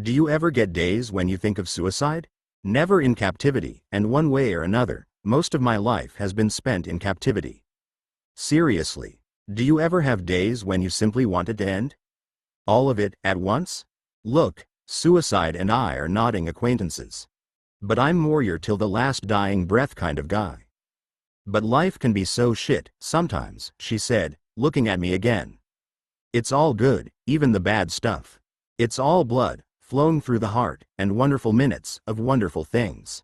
Do you ever get days when you think of suicide? Never in captivity, and one way or another, most of my life has been spent in captivity. Seriously, do you ever have days when you simply want it to end? All of it, at once? Look, suicide and I are nodding acquaintances. But I'm more your till the last dying breath kind of guy. But life can be so shit, sometimes, she said, looking at me again. It's all good, even the bad stuff. It's all blood, flowing through the heart, and wonderful minutes of wonderful things.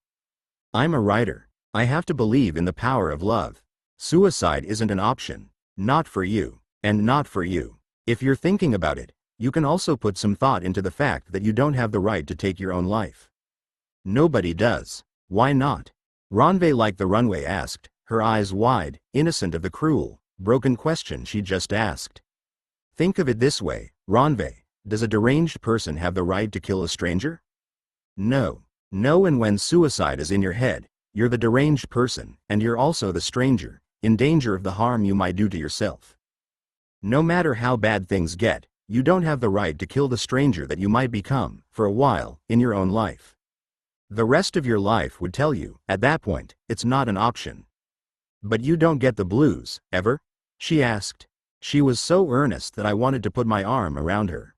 I'm a writer. I have to believe in the power of love. Suicide isn't an option. Not for you. And not for you. If you're thinking about it, you can also put some thought into the fact that you don't have the right to take your own life. Nobody does. Why not? Ranve like the runway asked, her eyes wide, innocent of the cruel, broken question she just asked. Think of it this way, Ranve, does a deranged person have the right to kill a stranger? No. No, and when suicide is in your head, you're the deranged person, and you're also the stranger, in danger of the harm you might do to yourself. No matter how bad things get, you don't have the right to kill the stranger that you might become, for a while, in your own life. The rest of your life would tell you, at that point, it's not an option. But you don't get the blues, ever? She asked. She was so earnest that I wanted to put my arm around her.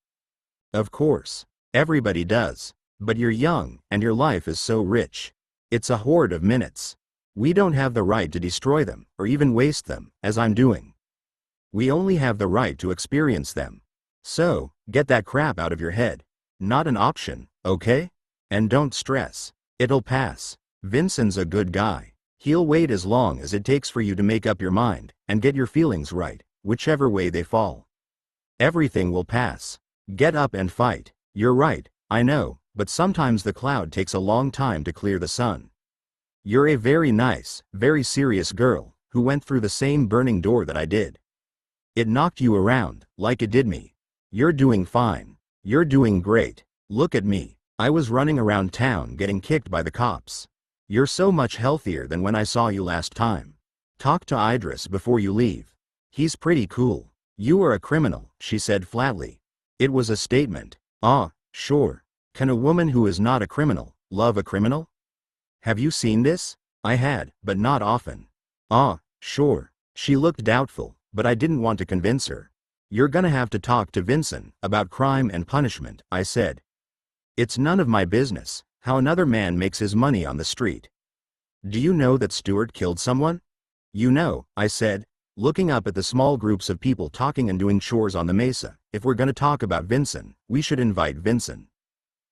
Of course. Everybody does. But you're young, and your life is so rich. It's a hoard of minutes. We don't have the right to destroy them, or even waste them, as I'm doing. We only have the right to experience them. So, get that crap out of your head. Not an option, okay? And don't stress. It'll pass. Vincent's a good guy. He'll wait as long as it takes for you to make up your mind, and get your feelings right, whichever way they fall. Everything will pass. Get up and fight. You're right, I know, but sometimes the cloud takes a long time to clear the sun. You're a very nice, very serious girl, who went through the same burning door that I did. It knocked you around, like it did me. You're doing fine. You're doing great. Look at me. I was running around town getting kicked by the cops. You're so much healthier than when I saw you last time. Talk to Idris before you leave. He's pretty cool. You are a criminal, she said flatly. It was a statement. Ah, sure. Can a woman who is not a criminal love a criminal? Have you seen this? I had, but not often. Ah, sure. She looked doubtful, but I didn't want to convince her. You're gonna have to talk to Vincent about crime and punishment, I said. It's none of my business how another man makes his money on the street. Do you know that Stuart killed someone? You know, I said, looking up at the small groups of people talking and doing chores on the mesa. If we're gonna talk about Vincent, we should invite Vincent.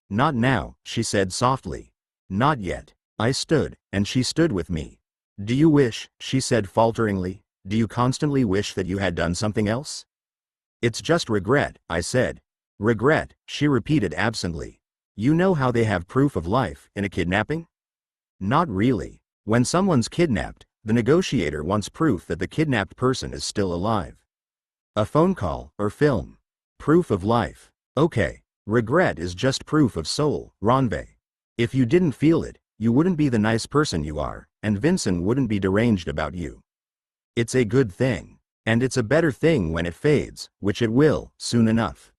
Not now, she said softly. Not yet. I stood, and she stood with me. Do you wish, she said falteringly, do you constantly wish that you had done something else? It's just regret, I said. Regret, she repeated absently. You know how they have proof of life in a kidnapping? Not really. When someone's kidnapped, the negotiator wants proof that the kidnapped person is still alive. A phone call, or film. Proof of life. Okay. Regret is just proof of soul, Ranve. If you didn't feel it, you wouldn't be the nice person you are, and Vincent wouldn't be deranged about you. It's a good thing. And it's a better thing when it fades, which it will, soon enough.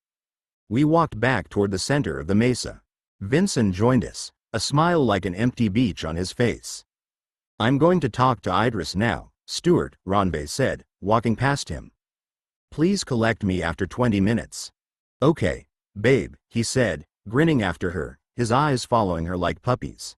We walked back toward the center of the mesa. Vincent joined us, a smile like an empty beach on his face. I'm going to talk to Idris now, Stuart, Ranve said, walking past him. Please collect me after 20 minutes. Okay, babe, he said, grinning after her, his eyes following her like puppies.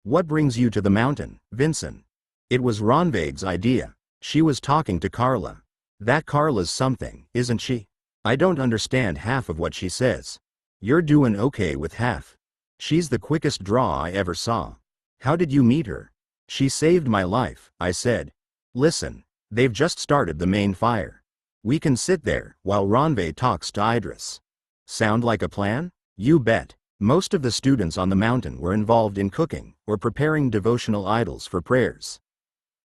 What brings you to the mountain, Vincent? It was Ranve's idea. She was talking to Carla. That Carla's something, isn't she? I don't understand half of what she says. You're doing okay with half. She's the quickest draw I ever saw. How did you meet her? She saved my life, I said. Listen, they've just started the main fire. We can sit there while Ranve talks to Idris. Sound like a plan? You bet. Most of the students on the mountain were involved in cooking or preparing devotional idols for prayers.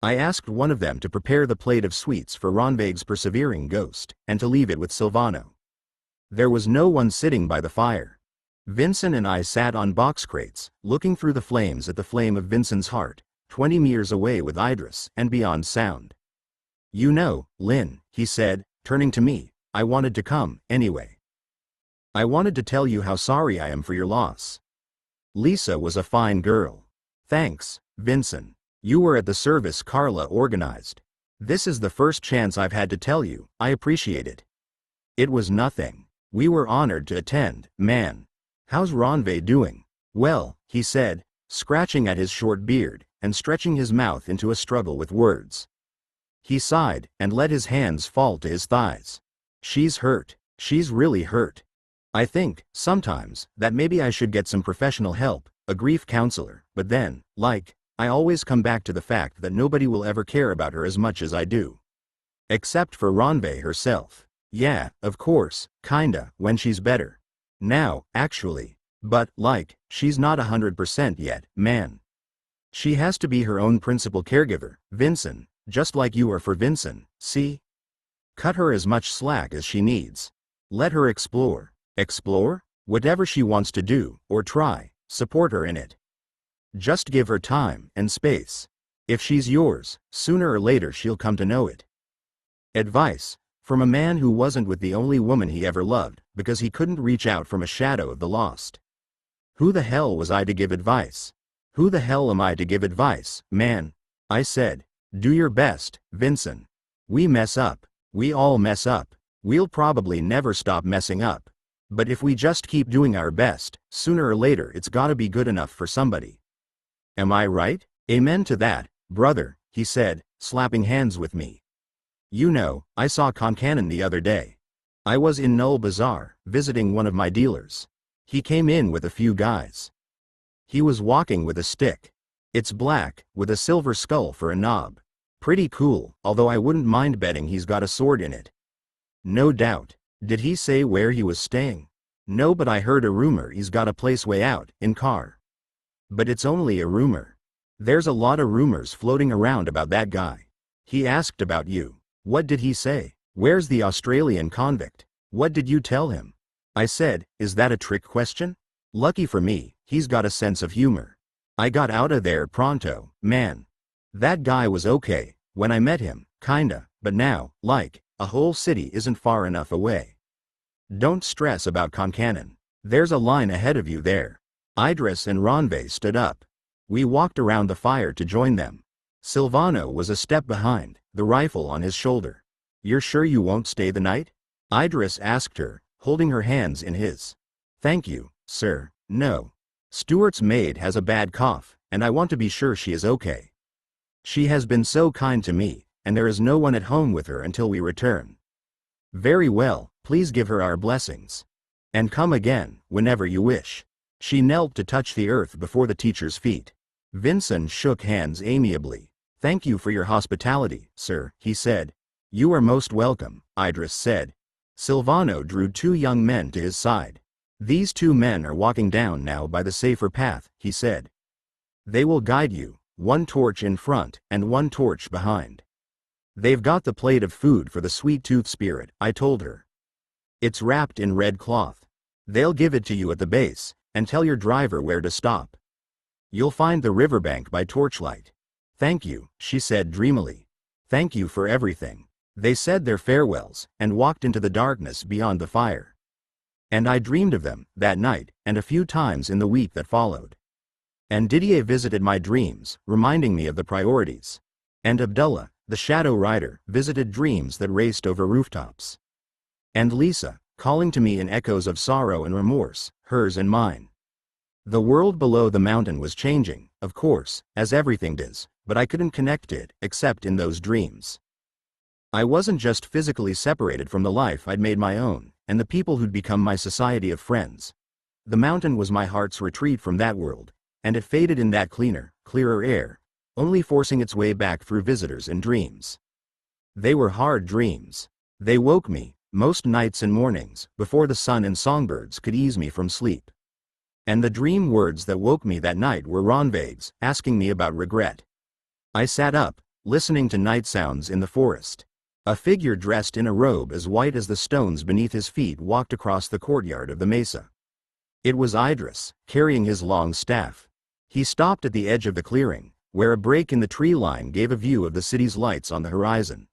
I asked one of them to prepare the plate of sweets for Ranve's persevering ghost, and to leave it with Silvano. There was no one sitting by the fire. Vincent and I sat on box crates, looking through the flames at the flame of Vincent's heart, 20 meters away with Idris, and beyond sound. You know, Lynn, he said, turning to me, I wanted to come, anyway. I wanted to tell you how sorry I am for your loss. Lisa was a fine girl. Thanks, Vincent. You were at the service Carla organized. This is the first chance I've had to tell you, I appreciate it. It was nothing. We were honored to attend, man. How's Ranve doing? Well, he said, scratching at his short beard, and stretching his mouth into a struggle with words. He sighed, and let his hands fall to his thighs. She's hurt. She's really hurt. I think, sometimes, that maybe I should get some professional help, a grief counselor, but then, I always come back to the fact that nobody will ever care about her as much as I do. Except for Ranve herself. Yeah, of course, kinda, when she's better. Now, actually. But, she's not 100% yet, man. She has to be her own principal caregiver, Vincent, just like you are for Vincent, see? Cut her as much slack as she needs. Let her explore. Explore? Whatever she wants to do, or try, support her in it. Just give her time and space. If she's yours, sooner or later she'll come to know it. Advice, from a man who wasn't with the only woman he ever loved, because he couldn't reach out from a shadow of the lost. Who the hell was I to give advice? Who the hell am I to give advice, man? I said, do your best, Vincent. We mess up. We all mess up. We'll probably never stop messing up. But if we just keep doing our best, sooner or later it's gotta be good enough for somebody. Am I right? Amen to that, brother, he said, slapping hands with me. You know, I saw Concannon the other day. I was in Null Bazaar, visiting one of my dealers. He came in with a few guys. He was walking with a stick. It's black, with a silver skull for a knob. Pretty cool, although I wouldn't mind betting he's got a sword in it. No doubt. Did he say where he was staying? No, but I heard a rumor he's got a place way out, in Car. But it's only a rumor. There's a lot of rumors floating around about that guy. He asked about you. What did he say? Where's the Australian convict? What did you tell him? I said, is that a trick question? Lucky for me, he's got a sense of humor. I got out of there pronto, man. That guy was okay, when I met him, kinda, but now, a whole city isn't far enough away. Don't stress about Concannon. There's a line ahead of you there. Idris and Ranve stood up. We walked around the fire to join them. Silvano was a step behind, the rifle on his shoulder. You're sure you won't stay the night? Idris asked her, holding her hands in his. Thank you, sir, no. Stuart's maid has a bad cough, and I want to be sure she is okay. She has been so kind to me, and there is no one at home with her until we return. Very well, please give her our blessings. And come again, whenever you wish. She knelt to touch the earth before the teacher's feet. Vincent shook hands amiably. Thank you for your hospitality, sir, he said. You are most welcome, Idris said. Silvano drew two young men to his side. These two men are walking down now by the safer path, he said. They will guide you, one torch in front and one torch behind. They've got the plate of food for the sweet tooth spirit, I told her. It's wrapped in red cloth. They'll give it to you at the base, and tell your driver where to stop. You'll find the riverbank by torchlight. Thank you, she said dreamily. Thank you for everything. They said their farewells, and walked into the darkness beyond the fire. And I dreamed of them, that night, and a few times in the week that followed. And Didier visited my dreams, reminding me of the priorities. And Abdullah, the shadow rider, visited dreams that raced over rooftops. And Lisa, calling to me in echoes of sorrow and remorse, hers and mine. The world below the mountain was changing, of course, as everything does, but I couldn't connect it, except in those dreams. I wasn't just physically separated from the life I'd made my own, and the people who'd become my society of friends. The mountain was my heart's retreat from that world, and it faded in that cleaner, clearer air, only forcing its way back through visitors and dreams. They were hard dreams. They woke me, most nights and mornings, before the sun and songbirds could ease me from sleep. And the dream words that woke me that night were Ranve's, asking me about regret. I sat up, listening to night sounds in the forest. A figure dressed in a robe as white as the stones beneath his feet walked across the courtyard of the mesa. It was Idris, carrying his long staff. He stopped at the edge of the clearing, where a break in the tree line gave a view of the city's lights on the horizon.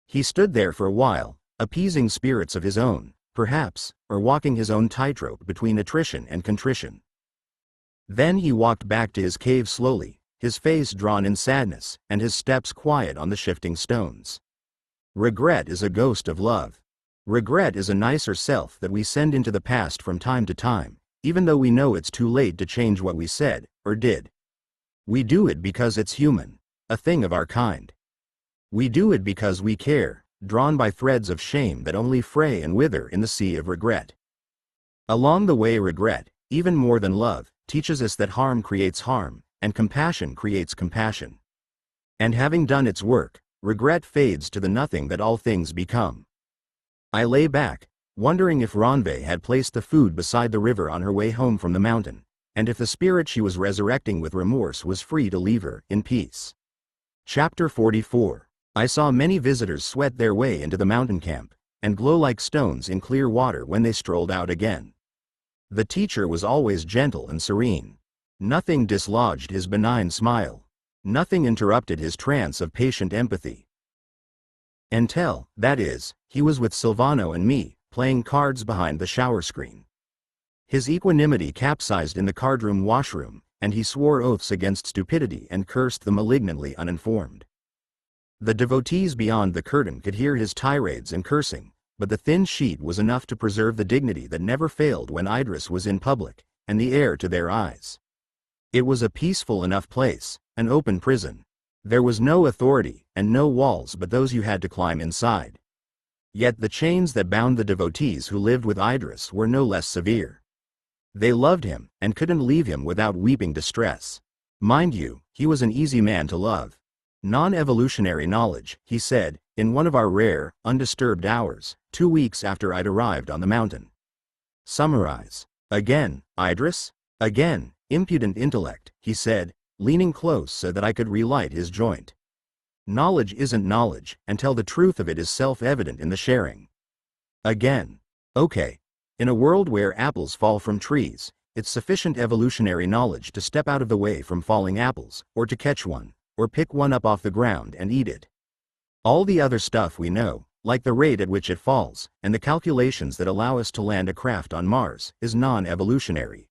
He stood there for a while, appeasing spirits of his own, perhaps, or walking his own tightrope between attrition and contrition. Then he walked back to his cave slowly, his face drawn in sadness, and his steps quiet on the shifting stones. Regret is a ghost of love. Regret is a nicer self that we send into the past from time to time, even though we know it's too late to change what we said, or did. We do it because it's human, a thing of our kind. We do it because we care, drawn by threads of shame that only fray and wither in the sea of regret. Along the way, regret, even more than love, teaches us that harm creates harm, and compassion creates compassion. And having done its work, regret fades to the nothing that all things become. I lay back, wondering if Ranve had placed the food beside the river on her way home from the mountain, and if the spirit she was resurrecting with remorse was free to leave her in peace. Chapter 44. I saw many visitors sweat their way into the mountain camp, and glow like stones in clear water when they strolled out again. The teacher was always gentle and serene. Nothing dislodged his benign smile. Nothing interrupted his trance of patient empathy. Until, that is, he was with Silvano and me, playing cards behind the shower screen. His equanimity capsized in the cardroom washroom, and he swore oaths against stupidity and cursed the malignantly uninformed. The devotees beyond the curtain could hear his tirades and cursing, but the thin sheet was enough to preserve the dignity that never failed when Idris was in public, and the air to their eyes. It was a peaceful enough place, an open prison. There was no authority, and no walls but those you had to climb inside. Yet the chains that bound the devotees who lived with Idris were no less severe. They loved him, and couldn't leave him without weeping distress. Mind you, he was an easy man to love. Non-evolutionary knowledge, he said, in one of our rare, undisturbed hours, 2 weeks after I'd arrived on the mountain. Summarize. Again, Idris? Again, impudent intellect, he said, leaning close so that I could relight his joint. Knowledge isn't knowledge, until the truth of it is self-evident in the sharing. Again. Okay. In a world where apples fall from trees, it's sufficient evolutionary knowledge to step out of the way from falling apples, or to catch one, or pick one up off the ground and eat it. All the other stuff we know, like the rate at which it falls, and the calculations that allow us to land a craft on Mars, is non-evolutionary.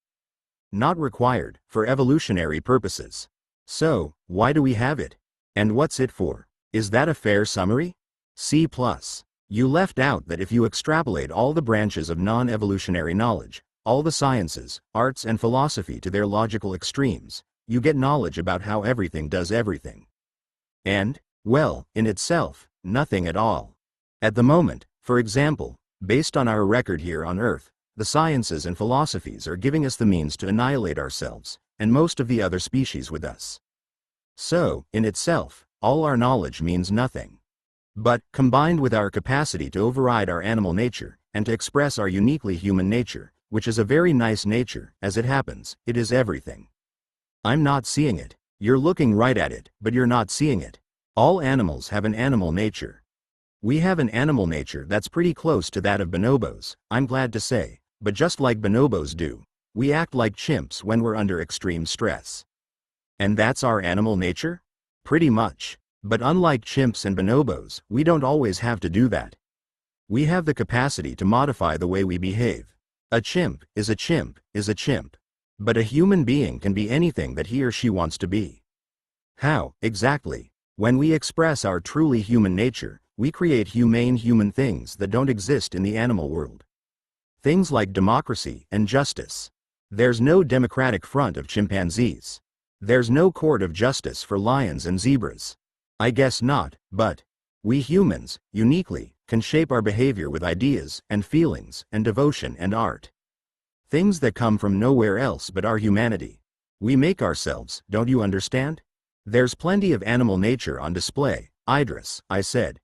Not required, for evolutionary purposes. So, why do we have it? And what's it for? Is that a fair summary? C+. You left out that if you extrapolate all the branches of non-evolutionary knowledge, all the sciences, arts and philosophy to their logical extremes, you get knowledge about how everything does everything. And, well, in itself, nothing at all. At the moment, for example, based on our record here on Earth, the sciences and philosophies are giving us the means to annihilate ourselves, and most of the other species with us. So, in itself, all our knowledge means nothing. But, combined with our capacity to override our animal nature, and to express our uniquely human nature, which is a very nice nature, as it happens, it is everything. I'm not seeing it. You're looking right at it, but you're not seeing it. All animals have an animal nature. We have an animal nature that's pretty close to that of bonobos, I'm glad to say, but just like bonobos do, we act like chimps when we're under extreme stress. And that's our animal nature? Pretty much. But unlike chimps and bonobos, we don't always have to do that. We have the capacity to modify the way we behave. A chimp is a chimp is a chimp. But a human being can be anything that he or she wants to be. How, exactly? When we express our truly human nature, we create humane human things that don't exist in the animal world. Things like democracy and justice. There's no democratic front of chimpanzees. There's no court of justice for lions and zebras. I guess not, but we humans, uniquely, can shape our behavior with ideas and feelings and devotion and art. Things that come from nowhere else but our humanity. We make ourselves, don't you understand? There's plenty of animal nature on display, Idris, I said.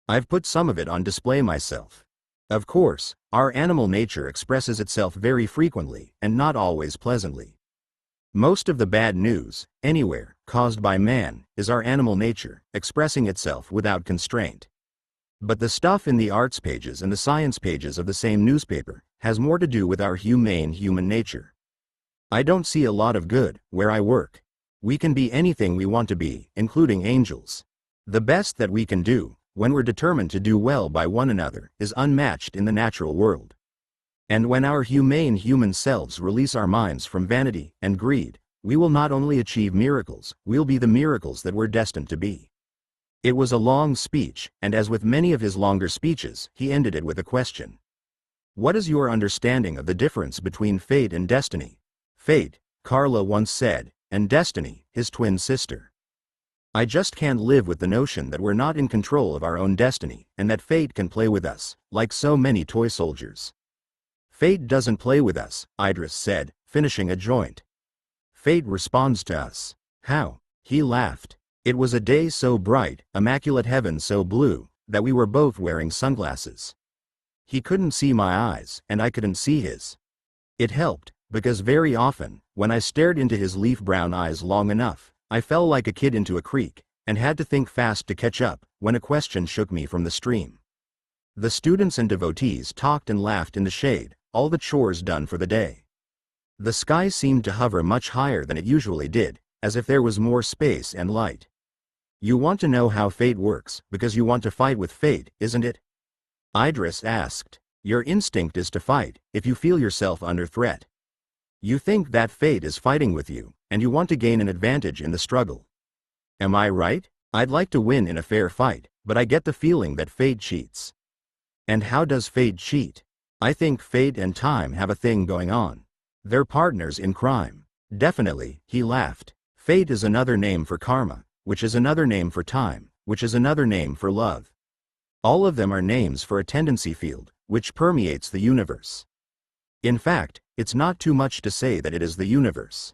I've put some of it on display myself. Of course, our animal nature expresses itself very frequently and not always pleasantly. Most of the bad news, anywhere, caused by man, is our animal nature, expressing itself without constraint. But the stuff in the arts pages and the science pages of the same newspaper has more to do with our humane human nature. I don't see a lot of good where I work. We can be anything we want to be, including angels. The best that we can do, when we're determined to do well by one another, is unmatched in the natural world. And when our humane human selves release our minds from vanity and greed, we will not only achieve miracles, we'll be the miracles that we're destined to be. It was a long speech, and as with many of his longer speeches, he ended it with a question. What is your understanding of the difference between fate and destiny? Fate, Carla once said, and destiny, his twin sister. I just can't live with the notion that we're not in control of our own destiny, and that fate can play with us, like so many toy soldiers. Fate doesn't play with us, Idris said, finishing a joint. Fate responds to us. How? He laughed. It was a day so bright, immaculate heaven so blue, that we were both wearing sunglasses. He couldn't see my eyes, and I couldn't see his. It helped, because very often, when I stared into his leaf-brown eyes long enough, I fell like a kid into a creek, and had to think fast to catch up, when a question shook me from the stream. The students and devotees talked and laughed in the shade, all the chores done for the day. The sky seemed to hover much higher than it usually did, as if there was more space and light. You want to know how fate works, because you want to fight with fate, isn't it? Idris asked. Your instinct is to fight, if you feel yourself under threat. You think that fate is fighting with you, and you want to gain an advantage in the struggle. Am I right? I'd like to win in a fair fight, but I get the feeling that fate cheats. And how does fate cheat? I think fate and time have a thing going on. They're partners in crime. Definitely, he laughed. Fate is another name for karma, which is another name for time, which is another name for love. All of them are names for a tendency field, which permeates the universe. In fact, it's not too much to say that it is the universe.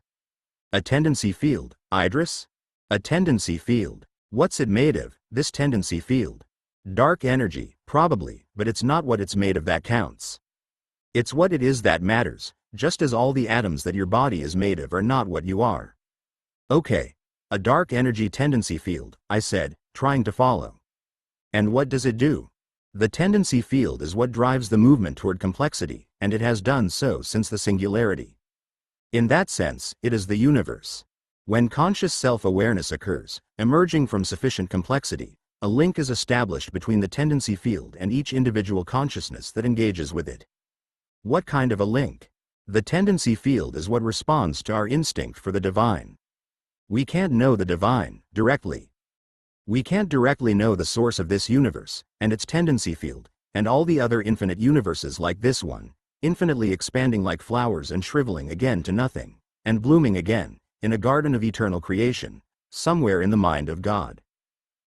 A tendency field, Idris? A tendency field. What's it made of, this tendency field? Dark energy, probably, but it's not what it's made of that counts. It's what it is that matters, just as all the atoms that your body is made of are not what you are. Okay. A dark energy tendency field, I said, trying to follow. And what does it do? The tendency field is what drives the movement toward complexity, and it has done so since the singularity. In that sense, it is the universe. When conscious self-awareness occurs, emerging from sufficient complexity, a link is established between the tendency field and each individual consciousness that engages with it. What kind of a link? The tendency field is what responds to our instinct for the divine. We can't know the divine directly. We can't directly know the source of this universe, and its tendency field, and all the other infinite universes like this one, infinitely expanding like flowers and shriveling again to nothing, and blooming again, in a garden of eternal creation, somewhere in the mind of God.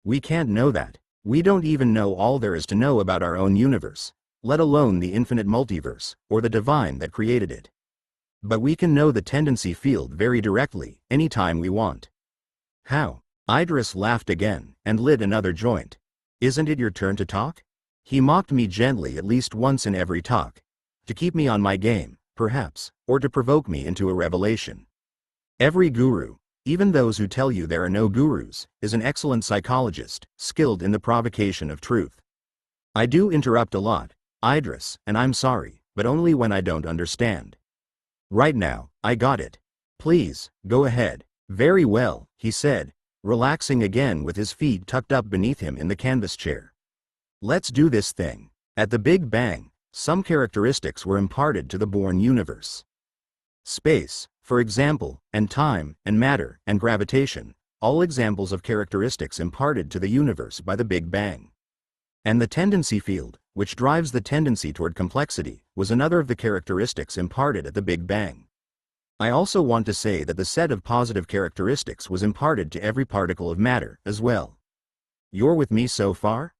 We can't know that. We don't even know all there is to know about our own universe, let alone the infinite multiverse, or the divine that created it. But we can know the tendency field very directly, anytime we want. How? Idris laughed again, and lit another joint. Isn't it your turn to talk? He mocked me gently at least once in every talk. To keep me on my game, perhaps, or to provoke me into a revelation. Every guru, even those who tell you there are no gurus, is an excellent psychologist, skilled in the provocation of truth. I do interrupt a lot, Idris, and I'm sorry, but only when I don't understand. Right now, I got it. Please, go ahead. Very well, he said, relaxing again with his feet tucked up beneath him in the canvas chair. Let's do this thing. At the Big Bang, some characteristics were imparted to the born universe. Space, for example, and time, and matter, and gravitation, all examples of characteristics imparted to the universe by the Big Bang. And the tendency field, which drives the tendency toward complexity, was another of the characteristics imparted at the Big Bang. I also want to say that the set of positive characteristics was imparted to every particle of matter, as well. You're with me so far?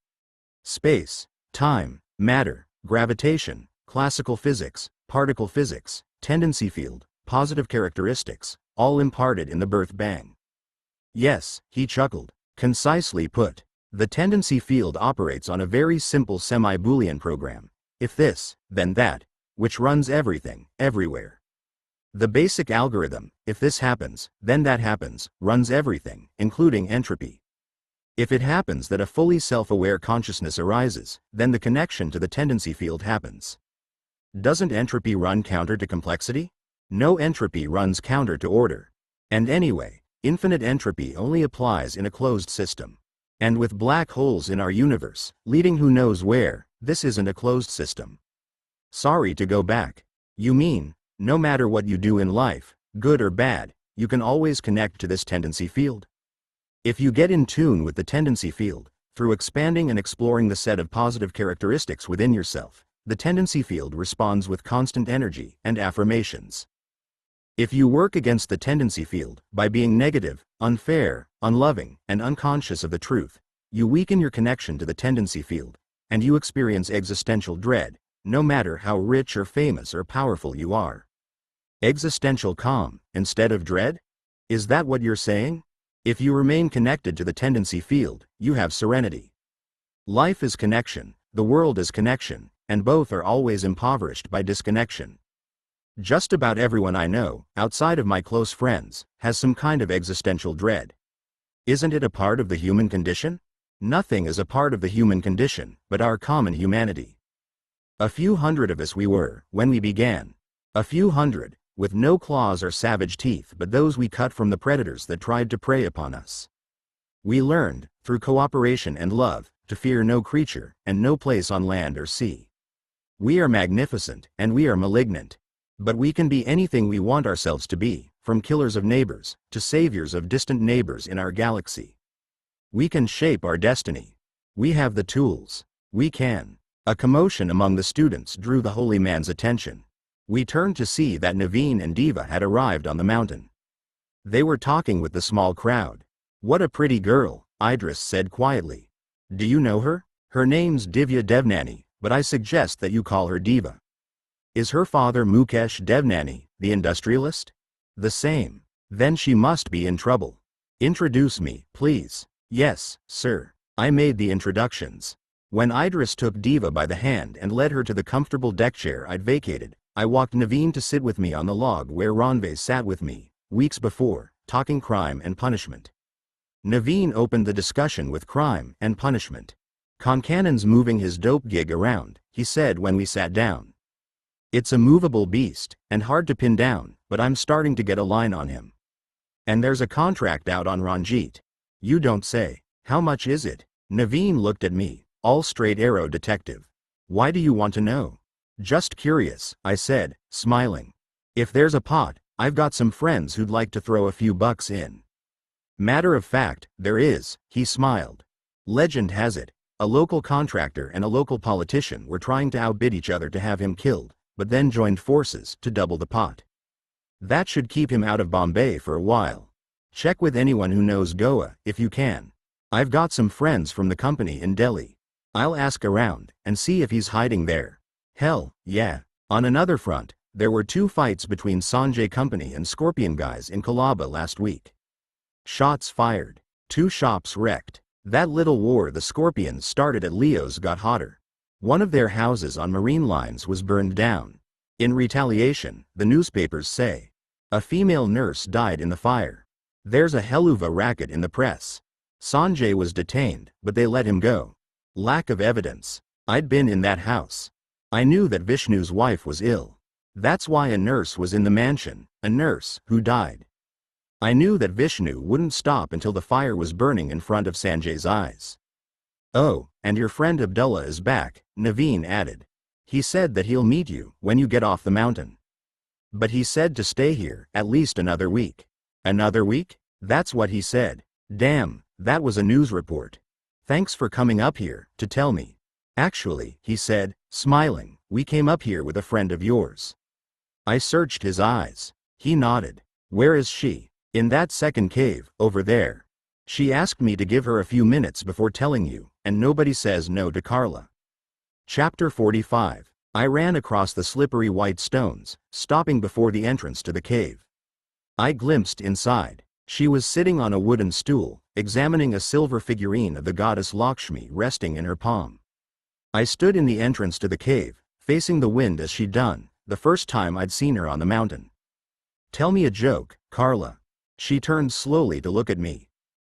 Space, time, matter, gravitation, classical physics, particle physics, tendency field, positive characteristics, all imparted in the birth bang. Yes, he chuckled. Concisely put. The tendency field operates on a very simple semi-Boolean program. If this, then that, which runs everything, everywhere. The basic algorithm, if this happens, then that happens, runs everything, including entropy. If it happens that a fully self-aware consciousness arises, then the connection to the tendency field happens. Doesn't entropy run counter to complexity? No, entropy runs counter to order. And anyway, infinite entropy only applies in a closed system. And with black holes in our universe, leading who knows where, this isn't a closed system. Sorry to go back. You mean, no matter what you do in life, good or bad, you can always connect to this tendency field? If you get in tune with the tendency field, through expanding and exploring the set of positive characteristics within yourself, the tendency field responds with constant energy and affirmations. If you work against the tendency field by being negative, unfair, unloving, and unconscious of the truth, you weaken your connection to the tendency field, and you experience existential dread, no matter how rich or famous or powerful you are. Existential calm, instead of dread? Is that what you're saying? If you remain connected to the tendency field, you have serenity. Life is connection, the world is connection, and both are always impoverished by disconnection. Just about everyone I know, outside of my close friends, has some kind of existential dread. Isn't it a part of the human condition? Nothing is a part of the human condition, but our common humanity. A few hundred of us we were, when we began. A few hundred, with no claws or savage teeth but those we cut from the predators that tried to prey upon us. We learned, through cooperation and love, to fear no creature, and no place on land or sea. We are magnificent, and we are malignant. But we can be anything we want ourselves to be, from killers of neighbors, to saviors of distant neighbors in our galaxy. We can shape our destiny. We have the tools. We can. A commotion among the students drew the holy man's attention. We turned to see that Naveen and Diva had arrived on the mountain. They were talking with the small crowd. "What a pretty girl," Idris said quietly. "Do you know her? Her name's Divya Devnani, but I suggest that you call her Diva." "Is her father Mukesh Devnani, the industrialist?" "The same. Then she must be in trouble. Introduce me, please." "Yes, sir." I made the introductions. When Idris took Diva by the hand and led her to the comfortable deck chair I'd vacated, I walked Naveen to sit with me on the log where Ranve sat with me, weeks before, talking crime and punishment. Naveen opened the discussion with crime and punishment. "Koncannon's moving his dope gig around," he said when we sat down. "It's a movable beast, and hard to pin down, but I'm starting to get a line on him. And there's a contract out on Ranjit." "You don't say. How much is it?" Naveen looked at me, all straight arrow detective. "Why do you want to know?" "Just curious," I said, smiling. "If there's a pot, I've got some friends who'd like to throw a few bucks in." "Matter of fact, there is," he smiled. "Legend has it, a local contractor and a local politician were trying to outbid each other to have him killed, but then joined forces to double the pot. That should keep him out of Bombay for a while. Check with anyone who knows Goa, if you can. I've got some friends from the company in Delhi. I'll ask around, and see if he's hiding there." "Hell, yeah." On another front, there were 2 fights between Sanjay Company and Scorpion guys in Colaba last week. Shots fired. 2 shops wrecked. That little war the Scorpions started at Leo's got hotter. One of their houses on Marine Lines was burned down. In retaliation, the newspapers say. A female nurse died in the fire. There's a helluva racket in the press. Sanjay was detained, but they let him go. Lack of evidence. I'd been in that house. I knew that Vishnu's wife was ill. That's why a nurse was in the mansion, a nurse who died. I knew that Vishnu wouldn't stop until the fire was burning in front of Sanjay's eyes. "Oh, and your friend Abdullah is back," Naveen added. "He said that he'll meet you when you get off the mountain. But he said to stay here at least another week." "Another week?" "That's what he said." "Damn, that was a news report. Thanks for coming up here to tell me." "Actually," he said, smiling, "we came up here with a friend of yours." I searched his eyes. He nodded. "Where is she?" "In that second cave, over there. She asked me to give her a few minutes before telling you, and nobody says no to Carla." Chapter 45. I ran across the slippery white stones, stopping before the entrance to the cave. I glimpsed inside. She was sitting on a wooden stool, examining a silver figurine of the goddess Lakshmi resting in her palm. I stood in the entrance to the cave, facing the wind as she'd done, the first time I'd seen her on the mountain. "Tell me a joke, Carla." She turned slowly to look at me.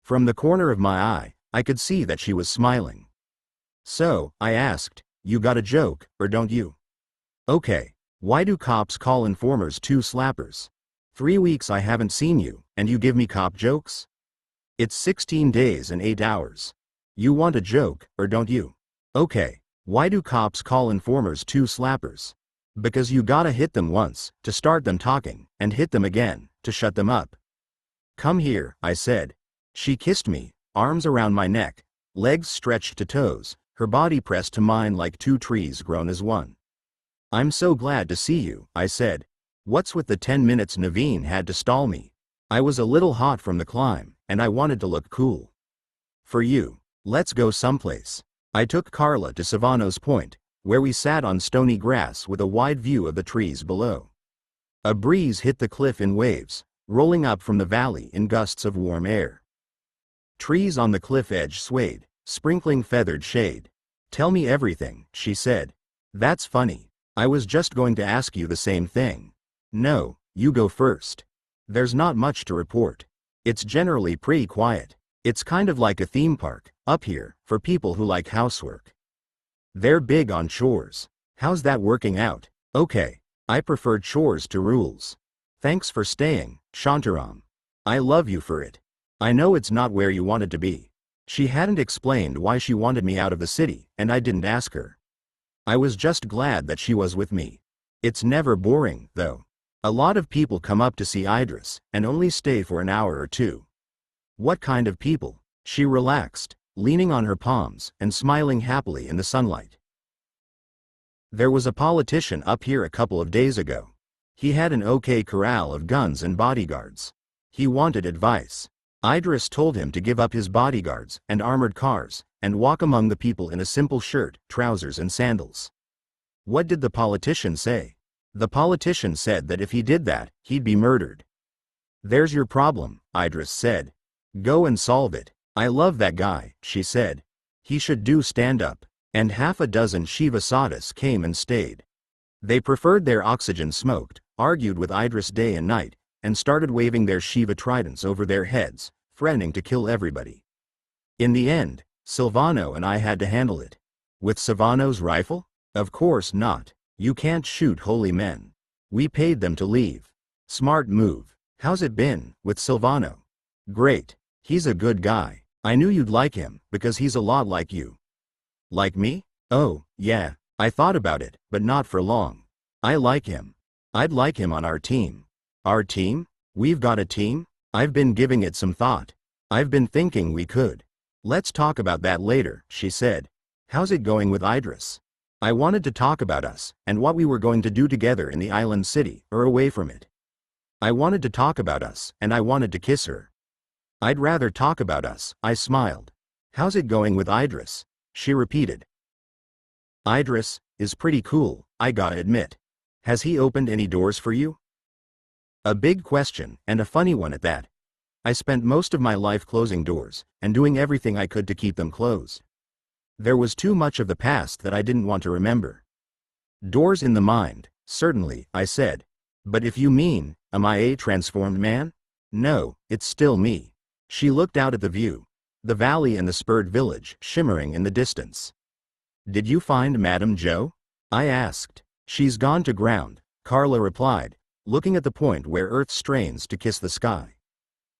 From the corner of my eye, I could see that she was smiling. "So," I asked, "you got a joke, or don't you?" "Okay. Why do cops call informers 2 slappers? 3 weeks I haven't seen you, and you give me cop jokes? It's 16 days and 8 hours. You want a joke, or don't you? Okay. Why do cops call informers two slappers? Because you gotta hit them once, to start them talking, and hit them again, to shut them up. Come here, I said. She kissed me, arms around my neck, legs stretched to toes, her body pressed to mine like two trees grown as one. I'm so glad to see you, I said. What's with the 10 minutes? Naveen had to stall me. I was a little hot from the climb, and I wanted to look cool. For you. Let's go someplace. I took Carla to Savano's Point, where we sat on stony grass with a wide view of the trees below. A breeze hit the cliff in waves, rolling up from the valley in gusts of warm air. Trees on the cliff edge swayed, sprinkling feathered shade. Tell me everything, she said. That's funny. I was just going to ask you the same thing. No, you go first. There's not much to report. It's generally pretty quiet. It's kind of like a theme park, up here, for people who like housework. They're big on chores. How's that working out? Okay. I prefer chores to rules. Thanks for staying, Shantaram. I love you for it. I know it's not where you wanted to be. She hadn't explained why she wanted me out of the city, and I didn't ask her. I was just glad that she was with me. It's never boring, though. A lot of people come up to see Idris, and only stay for an hour or two. What kind of people? She relaxed, leaning on her palms and smiling happily in the sunlight. There was a politician up here a couple of days ago. He had an okay corral of guns and bodyguards. He wanted advice. Idris told him to give up his bodyguards and armored cars, and walk among the people in a simple shirt, trousers and sandals. What did the politician say? The politician said that if he did that, he'd be murdered. There's your problem, Idris said. Go and solve it. I love that guy, she said. He should do stand-up. And half a dozen Shiva Sadhus came and stayed. They preferred their oxygen smoked, argued with Idris day and night, and started waving their Shiva tridents over their heads, threatening to kill everybody. In the end, Silvano and I had to handle it. With Silvano's rifle? Of course not. You can't shoot holy men. We paid them to leave. Smart move. How's it been, with Silvano? Great. He's a good guy. I knew you'd like him, because he's a lot like you. Like me? Oh, yeah. I thought about it, but not for long. I like him. I'd like him on our team. Our team? We've got a team? I've been giving it some thought. I've been thinking we could. Let's talk about that later, she said. How's it going with Idris? I wanted to talk about us, and what we were going to do together in the island city, or away from it. I wanted to talk about us, and I wanted to kiss her. I'd rather talk about us, I smiled. How's it going with Idris? She repeated. Idris is pretty cool, I gotta admit. Has he opened any doors for you? A big question, and a funny one at that. I spent most of my life closing doors, and doing everything I could to keep them closed. There was too much of the past that I didn't want to remember. Doors in the mind, certainly, I said. But if you mean, am I a transformed man? No, it's still me. She looked out at the view. The valley and the spurred village shimmering in the distance. Did you find Madame Jo? I asked. She's gone to ground, Carla replied, looking at the point where Earth strains to kiss the sky.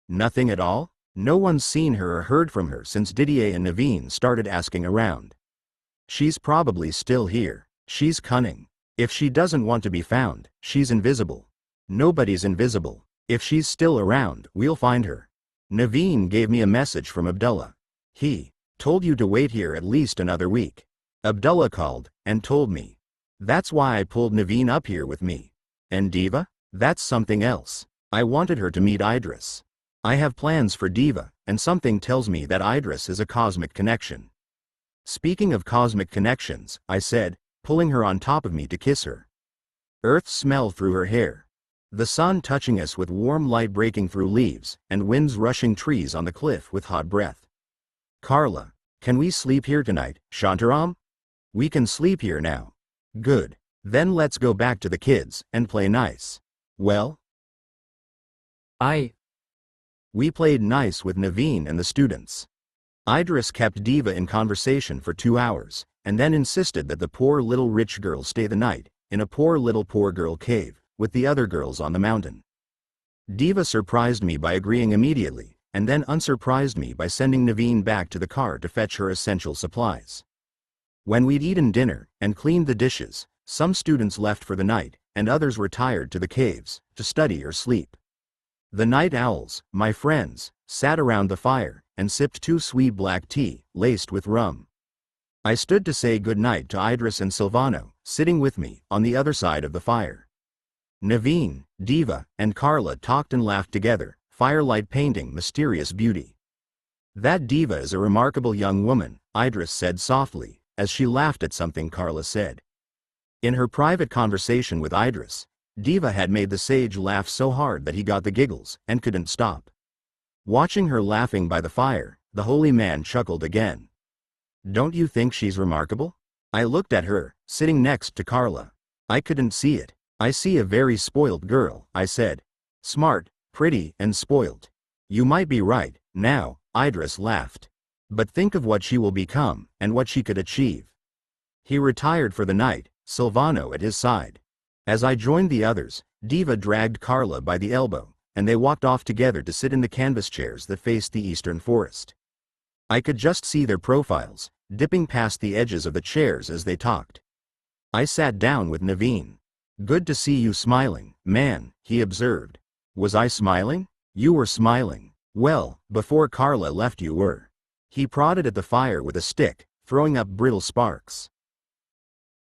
Nothing at all? No one's seen her or heard from her since Didier and Naveen started asking around. She's probably still here. She's cunning. If she doesn't want to be found, she's invisible. Nobody's invisible. If she's still around, we'll find her. Naveen gave me a message from Abdullah. He told you to wait here at least another week. Abdullah called and told me. That's why I pulled Naveen up here with me. And Diva? That's something else. I wanted her to meet Idris. I have plans for Diva, and something tells me that Idris is a cosmic connection. Speaking of cosmic connections, I said, pulling her on top of me to kiss her. Earth smell through her hair. The sun touching us with warm light breaking through leaves, and winds rushing trees on the cliff with hot breath. Carla, can we sleep here tonight, Shantaram? We can sleep here now. Good. Then let's go back to the kids, and play nice. Well? We played nice with Naveen and the students. Idris kept Diva in conversation for 2 hours, and then insisted that the poor little rich girl stay the night, in a poor little poor girl cave, with the other girls on the mountain. Diva surprised me by agreeing immediately, and then unsurprised me by sending Naveen back to the car to fetch her essential supplies. When we'd eaten dinner and cleaned the dishes, some students left for the night, and others retired to the caves, to study or sleep. The night owls, my friends, sat around the fire, and sipped too sweet black tea, laced with rum. I stood to say good night to Idris and Silvano, sitting with me, on the other side of the fire. Naveen, Diva, and Carla talked and laughed together, firelight painting mysterious beauty. "That Diva is a remarkable young woman," Idris said softly, as she laughed at something Carla said. In her private conversation with Idris, Diva had made the sage laugh so hard that he got the giggles, and couldn't stop. Watching her laughing by the fire, the holy man chuckled again. "Don't you think she's remarkable?" I looked at her, sitting next to Carla. I couldn't see it. "I see a very spoiled girl," I said. "Smart, pretty, and spoiled." "You might be right, now," Idris laughed. "But think of what she will become, and what she could achieve." He retired for the night, Silvano at his side. As I joined the others, Diva dragged Carla by the elbow, and they walked off together to sit in the canvas chairs that faced the eastern forest. I could just see their profiles, dipping past the edges of the chairs as they talked. I sat down with Naveen. "Good to see you smiling, man," he observed. Was I smiling? "You were smiling. Well, before Carla left you were." He prodded at the fire with a stick, throwing up brittle sparks.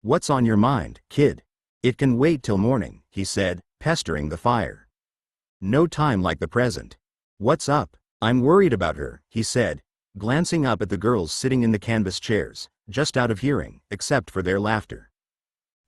"What's on your mind, kid?" "It can wait till morning," he said, pestering the fire. "No time like the present." "What's up?" "I'm worried about her," he said, glancing up at the girls sitting in the canvas chairs, just out of hearing, except for their laughter.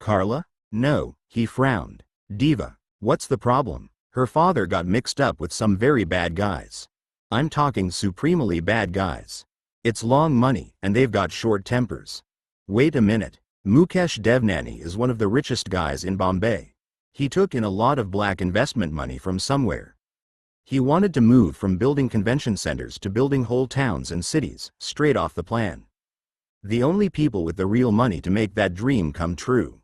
"Carla?" "No," he frowned. "Diva. What's the problem?" "Her father got mixed up with some very bad guys. I'm talking supremely bad guys. It's long money, and they've got short tempers." "Wait a minute. Mukesh Devnani is one of the richest guys in Bombay. He took in a lot of black investment money from somewhere. He wanted to move from building convention centers to building whole towns and cities, straight off the plan. The only people with the real money to make that dream come true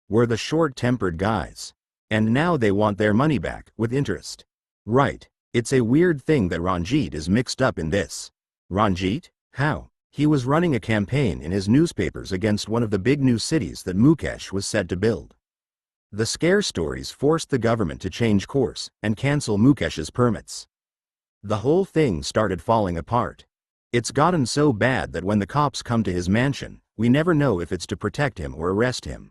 were the short-tempered guys. And now they want their money back, with interest." "Right. It's a weird thing that Ranjit is mixed up in this." "Ranjit? How?" "He was running a campaign in his newspapers against one of the big new cities that Mukesh was set to build. The scare stories forced the government to change course and cancel Mukesh's permits. The whole thing started falling apart. It's gotten so bad that when the cops come to his mansion, we never know if it's to protect him or arrest him.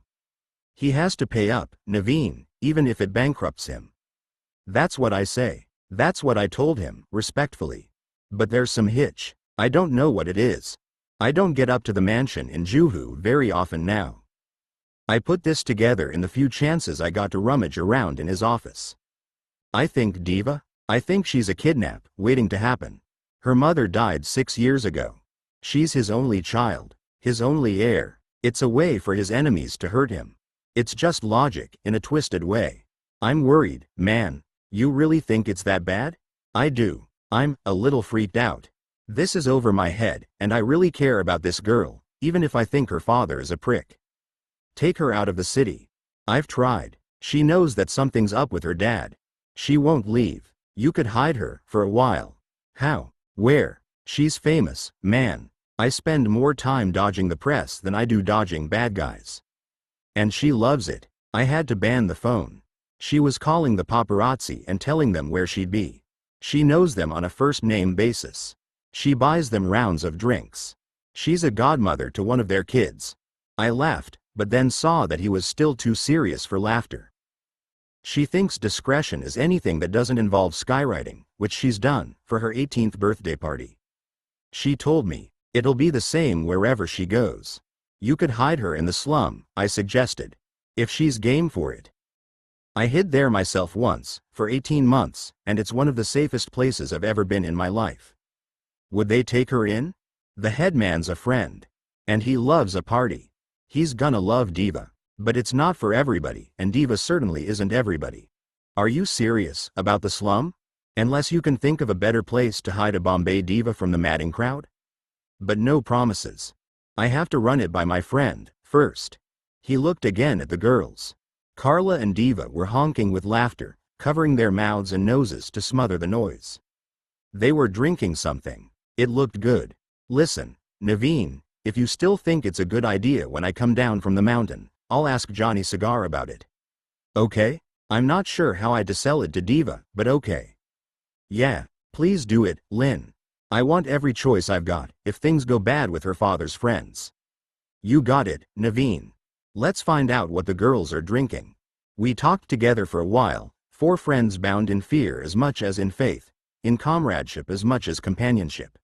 He has to pay up, Naveen, even if it bankrupts him." "That's what I say. That's what I told him, respectfully. But there's some hitch. I don't know what it is. I don't get up to the mansion in Juhu very often now. I put this together in the few chances I got to rummage around in his office. I think Diva? I think she's a kidnap, waiting to happen. Her mother died 6 years ago. She's his only child, his only heir. It's a way for his enemies to hurt him. It's just logic, in a twisted way. I'm worried, man." "You really think it's that bad?" "I do. I'm a little freaked out. This is over my head, and I really care about this girl, even if I think her father is a prick. Take her out of the city." "I've tried. She knows that something's up with her dad. She won't leave. You could hide her, for a while." "How? Where?" "She's famous, man. I spend more time dodging the press than I do dodging bad guys. And she loves it. I had to ban the phone. She was calling the paparazzi and telling them where she'd be. She knows them on a first-name basis. She buys them rounds of drinks. She's a godmother to one of their kids." I laughed, but then saw that he was still too serious for laughter. "She thinks discretion is anything that doesn't involve skywriting, which she's done, for her 18th birthday party. She told me, it'll be the same wherever she goes. You could hide her in the slum," I suggested. "If she's game for it." "I hid there myself once, for 18 months, and it's one of the safest places I've ever been in my life." "Would they take her in?" "The headman's a friend. And he loves a party. He's gonna love Diva. But it's not for everybody, and Diva certainly isn't everybody." "Are you serious about the slum? Unless you can think of a better place to hide a Bombay diva from the madding crowd?" "But no promises. I have to run it by my friend, first." He looked again at the girls. Carla and Diva were honking with laughter, covering their mouths and noses to smother the noise. They were drinking something. It looked good. Listen, Naveen, if you still think it's a good idea when I come down from the mountain, I'll ask Johnny Cigar about it. Okay? I'm not sure how I'd to sell it to Diva, but okay. Yeah, please do it, Lynn. I want every choice I've got, if things go bad with her father's friends. You got it, Naveen. Let's find out what the girls are drinking. We talked together for a while, four friends bound in fear as much as in faith, in comradeship as much as companionship.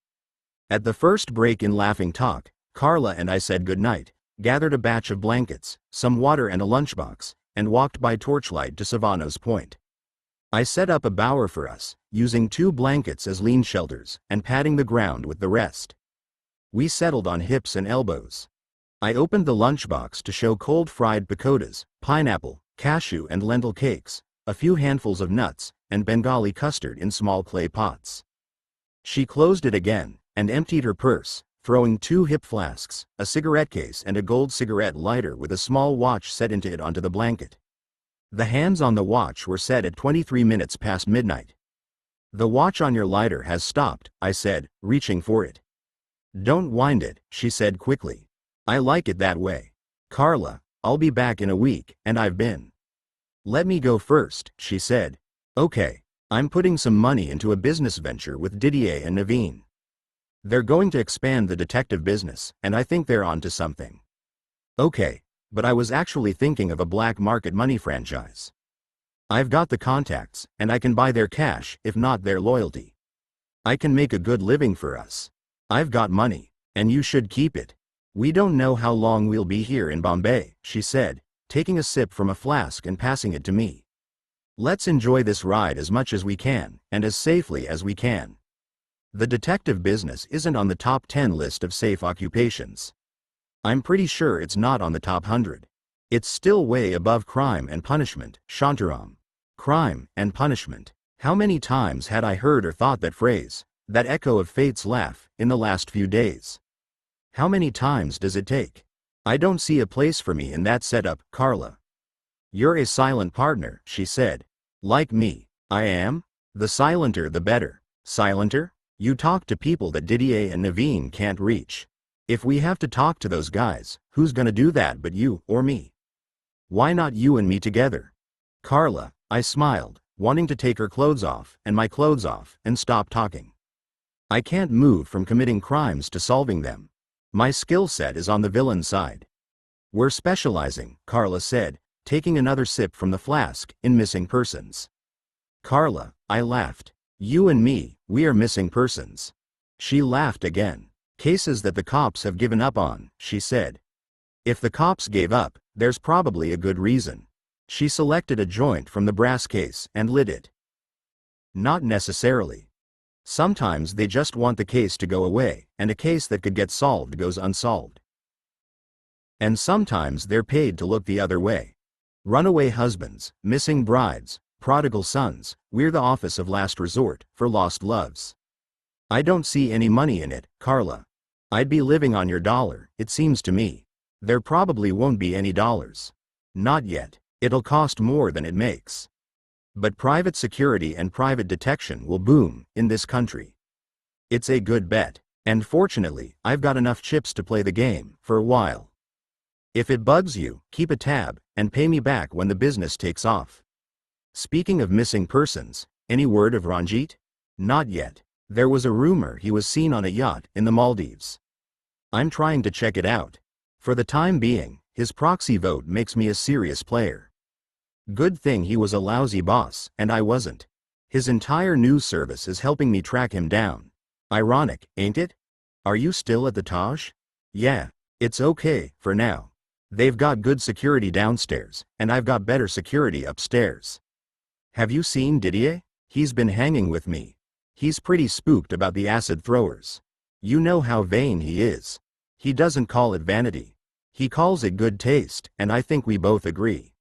At the first break in laughing talk, Carla and I said goodnight, gathered a batch of blankets, some water and a lunchbox, and walked by torchlight to Savano's Point. I set up a bower for us, using 2 blankets as lean shelters, and padding the ground with the rest. We settled on hips and elbows. I opened the lunchbox to show cold fried pakodas, pineapple, cashew and lentil cakes, a few handfuls of nuts, and Bengali custard in small clay pots. She closed it again, and emptied her purse, throwing 2 hip flasks, a cigarette case and a gold cigarette lighter with a small watch set into it onto the blanket. The hands on the watch were set at 23 minutes past midnight. The watch on your lighter has stopped, I said, reaching for it. Don't wind it, she said quickly. I like it that way. Carla, I'll be back in a week, and I've been. Let me go first, she said. Okay, I'm putting some money into a business venture with Didier and Naveen. They're going to expand the detective business, and I think they're onto something. Okay, but I was actually thinking of a black market money franchise. I've got the contacts, and I can buy their cash, if not their loyalty. I can make a good living for us. I've got money, and you should keep it. We don't know how long we'll be here in Bombay, she said, taking a sip from a flask and passing it to me. Let's enjoy this ride as much as we can, and as safely as we can. The detective business isn't on the top 10 list of safe occupations. I'm pretty sure it's not on the top 100. It's still way above crime and punishment, Shantaram. Crime and punishment. How many times had I heard or thought that phrase, that echo of fate's laugh, in the last few days? How many times does it take? I don't see a place for me in that setup, Carla. You're a silent partner, she said. Like me. I am? The silenter the better. Silenter? You talk to people that Didier and Naveen can't reach. If we have to talk to those guys, who's gonna do that but you or me? Why not you and me together? Carla, I smiled, wanting to take her clothes off, and my clothes off, and stop talking. I can't move from committing crimes to solving them. My skill set is on the villain side. We're specializing, Carla said, taking another sip from the flask, in missing persons. Carla, I laughed. You and me, we are missing persons. She laughed again. Cases that the cops have given up on, she said. If the cops gave up, there's probably a good reason. She selected a joint from the brass case and lit it. Not necessarily. Sometimes they just want the case to go away, and a case that could get solved goes unsolved. And sometimes they're paid to look the other way. Runaway husbands, missing brides, prodigal sons, we're the office of last resort, for lost loves. I don't see any money in it, Carla. I'd be living on your dollar, it seems to me. There probably won't be any dollars. Not yet. It'll cost more than it makes. But private security and private detection will boom, in this country. It's a good bet. And fortunately, I've got enough chips to play the game, for a while. If it bugs you, keep a tab, and pay me back when the business takes off. Speaking of missing persons, any word of Ranjit? Not yet. There was a rumor he was seen on a yacht in the Maldives. I'm trying to check it out. For the time being, his proxy vote makes me a serious player. Good thing he was a lousy boss, and I wasn't. His entire news service is helping me track him down. Ironic, ain't it? Are you still at the Taj? Yeah, it's okay, for now. They've got good security downstairs, and I've got better security upstairs. Have you seen Didier? He's been hanging with me. He's pretty spooked about the acid throwers. You know how vain he is. He doesn't call it vanity. He calls it good taste, and I think we both agree.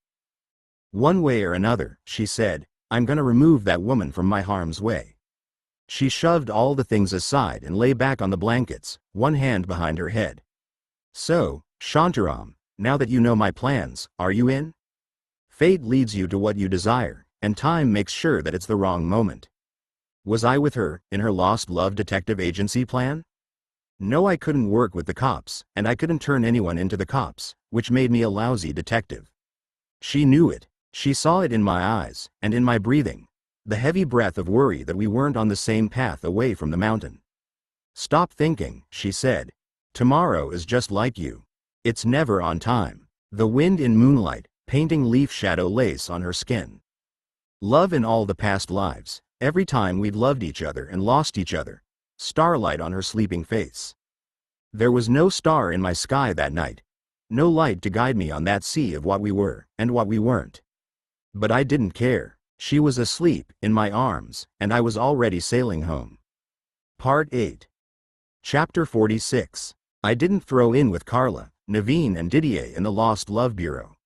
One way or another, she said, I'm gonna remove that woman from my harm's way. She shoved all the things aside and lay back on the blankets, one hand behind her head. So, Shantaram, now that you know my plans, are you in? Fate leads you to what you desire, and time makes sure that it's the wrong moment. Was I with her in her lost love detective agency plan? No, I couldn't work with the cops, and I couldn't turn anyone into the cops, which made me a lousy detective. She knew it. She saw it in my eyes, and in my breathing. The heavy breath of worry that we weren't on the same path away from the mountain. Stop thinking, she said. Tomorrow is just like you. It's never on time. The wind in moonlight, painting leaf shadow lace on her skin. Love in all the past lives, every time we'd loved each other and lost each other. Starlight on her sleeping face. There was no star in my sky that night. No light to guide me on that sea of what we were and what we weren't. But I didn't care. She was asleep in my arms, and I was already sailing home. Part 8. Chapter 46. I didn't throw in with Carla, Naveen and Didier in the Lost Love Bureau.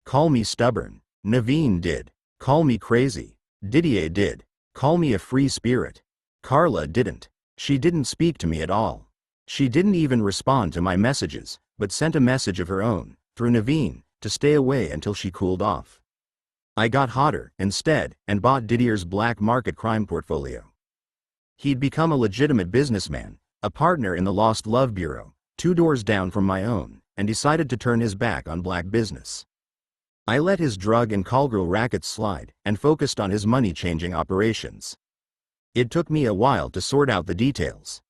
Call me stubborn. Naveen did. Call me crazy. Didier did. Call me a free spirit. Carla didn't. She didn't speak to me at all. She didn't even respond to my messages, but sent a message of her own, through Naveen, to stay away until she cooled off. I got hotter, instead, and bought Didier's black market crime portfolio. He'd become a legitimate businessman, a partner in the Lost Love Bureau, 2 doors down from my own, and decided to turn his back on black business. I let his drug and callgirl rackets slide, and focused on his money-changing operations. It took me a while to sort out the details.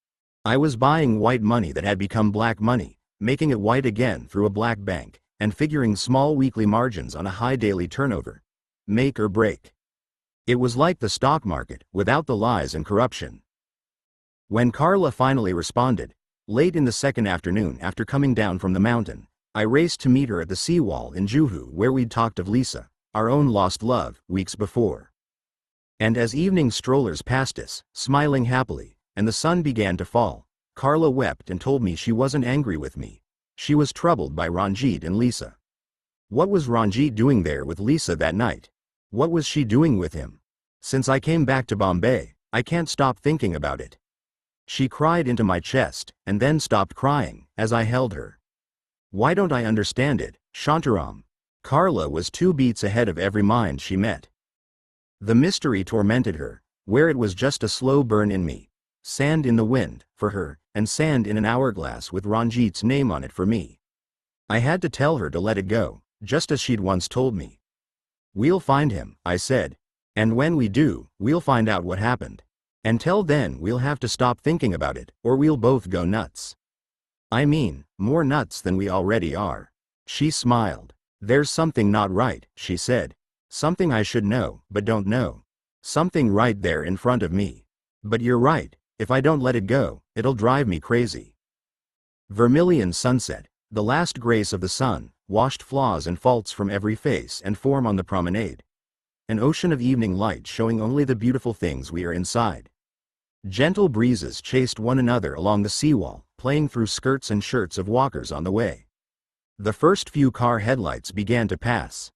I was buying white money that had become black money, making it white again through a black bank, and figuring small weekly margins on a high daily turnover. Make or break. It was like the stock market, without the lies and corruption. When Carla finally responded, late in the second afternoon after coming down from the mountain, I raced to meet her at the seawall in Juhu where we'd talked of Lisa, our own lost love, weeks before. And as evening strollers passed us, smiling happily, and the sun began to fall, Carla wept and told me she wasn't angry with me. She was troubled by Ranjit and Lisa. What was Ranjit doing there with Lisa that night? What was she doing with him? Since I came back to Bombay, I can't stop thinking about it. She cried into my chest, and then stopped crying, as I held her. Why don't I understand it, Shantaram? Carla was 2 beats ahead of every mind she met. The mystery tormented her, where it was just a slow burn in me. Sand in the wind, for her, and sand in an hourglass with Ranjit's name on it for me. I had to tell her to let it go, just as she'd once told me. We'll find him, I said. And when we do, we'll find out what happened. Until then we'll have to stop thinking about it, or we'll both go nuts. I mean, more nuts than we already are. She smiled. There's something not right, she said. Something I should know, but don't know. Something right there in front of me. But you're right, if I don't let it go, it'll drive me crazy. Vermilion sunset, the last grace of the sun, washed flaws and faults from every face and form on the promenade. An ocean of evening light showing only the beautiful things we are inside. Gentle breezes chased one another along the seawall, playing through skirts and shirts of walkers on the way. The first few car headlights began to pass.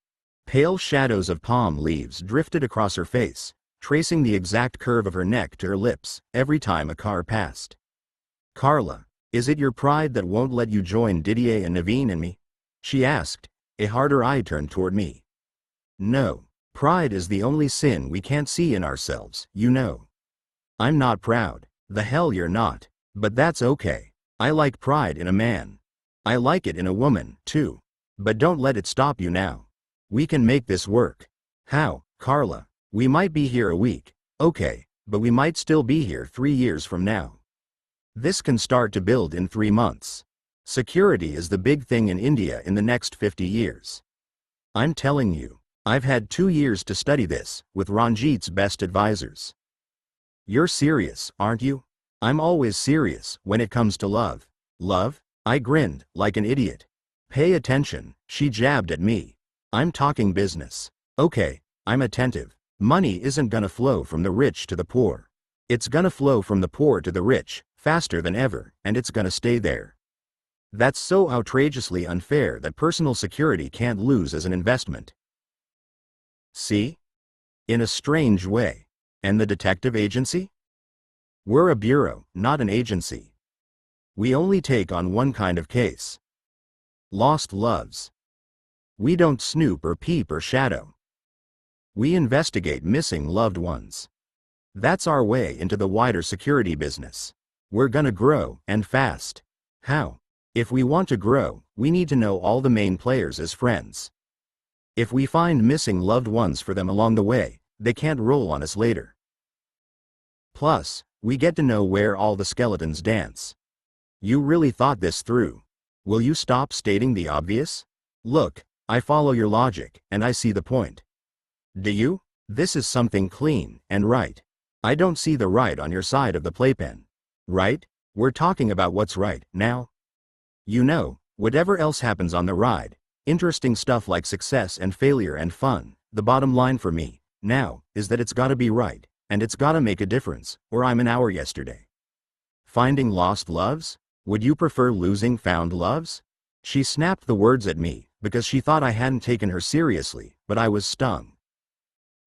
Pale shadows of palm leaves drifted across her face, tracing the exact curve of her neck to her lips every time a car passed. Carla, is it your pride that won't let you join Didier and Naveen and me? She asked, a harder eye turned toward me. No, pride is the only sin we can't see in ourselves, you know. I'm not proud. The hell you're not. But that's okay. I like pride in a man. I like it in a woman, too. But don't let it stop you now. We can make this work. How, Carla? We might be here a week, okay, but we might still be here 3 years from now. This can start to build in 3 months. Security is the big thing in India in the next 50 years. I'm telling you, I've had 2 years to study this, with Ranjit's best advisors. You're serious, aren't you? I'm always serious when it comes to love. Love? I grinned, like an idiot. Pay attention, she jabbed at me. I'm talking business. Okay, I'm attentive. Money isn't gonna flow from the rich to the poor. It's gonna flow from the poor to the rich, faster than ever, and it's gonna stay there. That's so outrageously unfair that personal security can't lose as an investment. See? In a strange way. And the detective agency? We're a bureau, not an agency. We only take on one kind of case. Lost loves. We don't snoop or peep or shadow. We investigate missing loved ones. That's our way into the wider security business. We're gonna grow, and fast. How? If we want to grow, we need to know all the main players as friends. If we find missing loved ones for them along the way, they can't roll on us later. Plus, we get to know where all the skeletons dance. You really thought this through. Will you stop stating the obvious? Look, I follow your logic, and I see the point. Do you? This is something clean and right. I don't see the right on your side of the playpen. Right? We're talking about what's right, now. You know, whatever else happens on the ride, interesting stuff like success and failure and fun, the bottom line for me, now, is that it's gotta be right, and it's gotta make a difference, or I'm an hour yesterday. Finding lost loves? Would you prefer losing found loves? She snapped the words at me, because she thought I hadn't taken her seriously, but I was stung.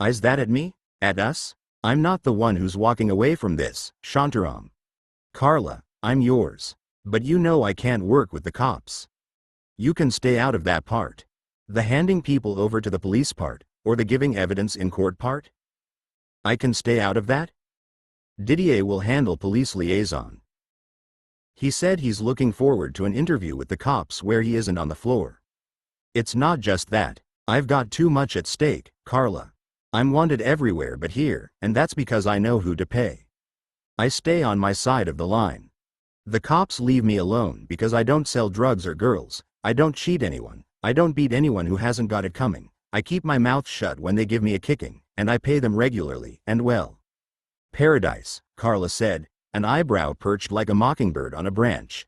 Is that at me? At us? I'm not the one who's walking away from this, Shantaram. Carla, I'm yours. But you know I can't work with the cops. You can stay out of that part. The handing people over to the police part, or the giving evidence in court part? I can stay out of that? Didier will handle police liaison. He said he's looking forward to an interview with the cops where he isn't on the floor. It's not just that. I've got too much at stake, Carla. I'm wanted everywhere but here, and that's because I know who to pay. I stay on my side of the line. The cops leave me alone because I don't sell drugs or girls, I don't cheat anyone, I don't beat anyone who hasn't got it coming, I keep my mouth shut when they give me a kicking, and I pay them regularly and well. Paradise, Carla said, an eyebrow perched like a mockingbird on a branch.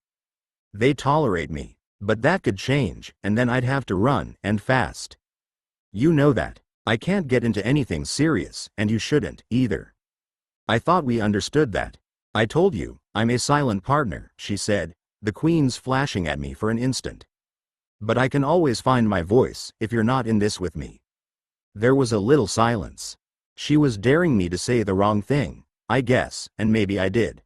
They tolerate me, but that could change, and then I'd have to run, and fast. You know that. I can't get into anything serious, and you shouldn't, either. I thought we understood that. I told you, I'm a silent partner, she said, the queens flashing at me for an instant. But I can always find my voice, if you're not in this with me. There was a little silence. She was daring me to say the wrong thing, I guess, and maybe I did.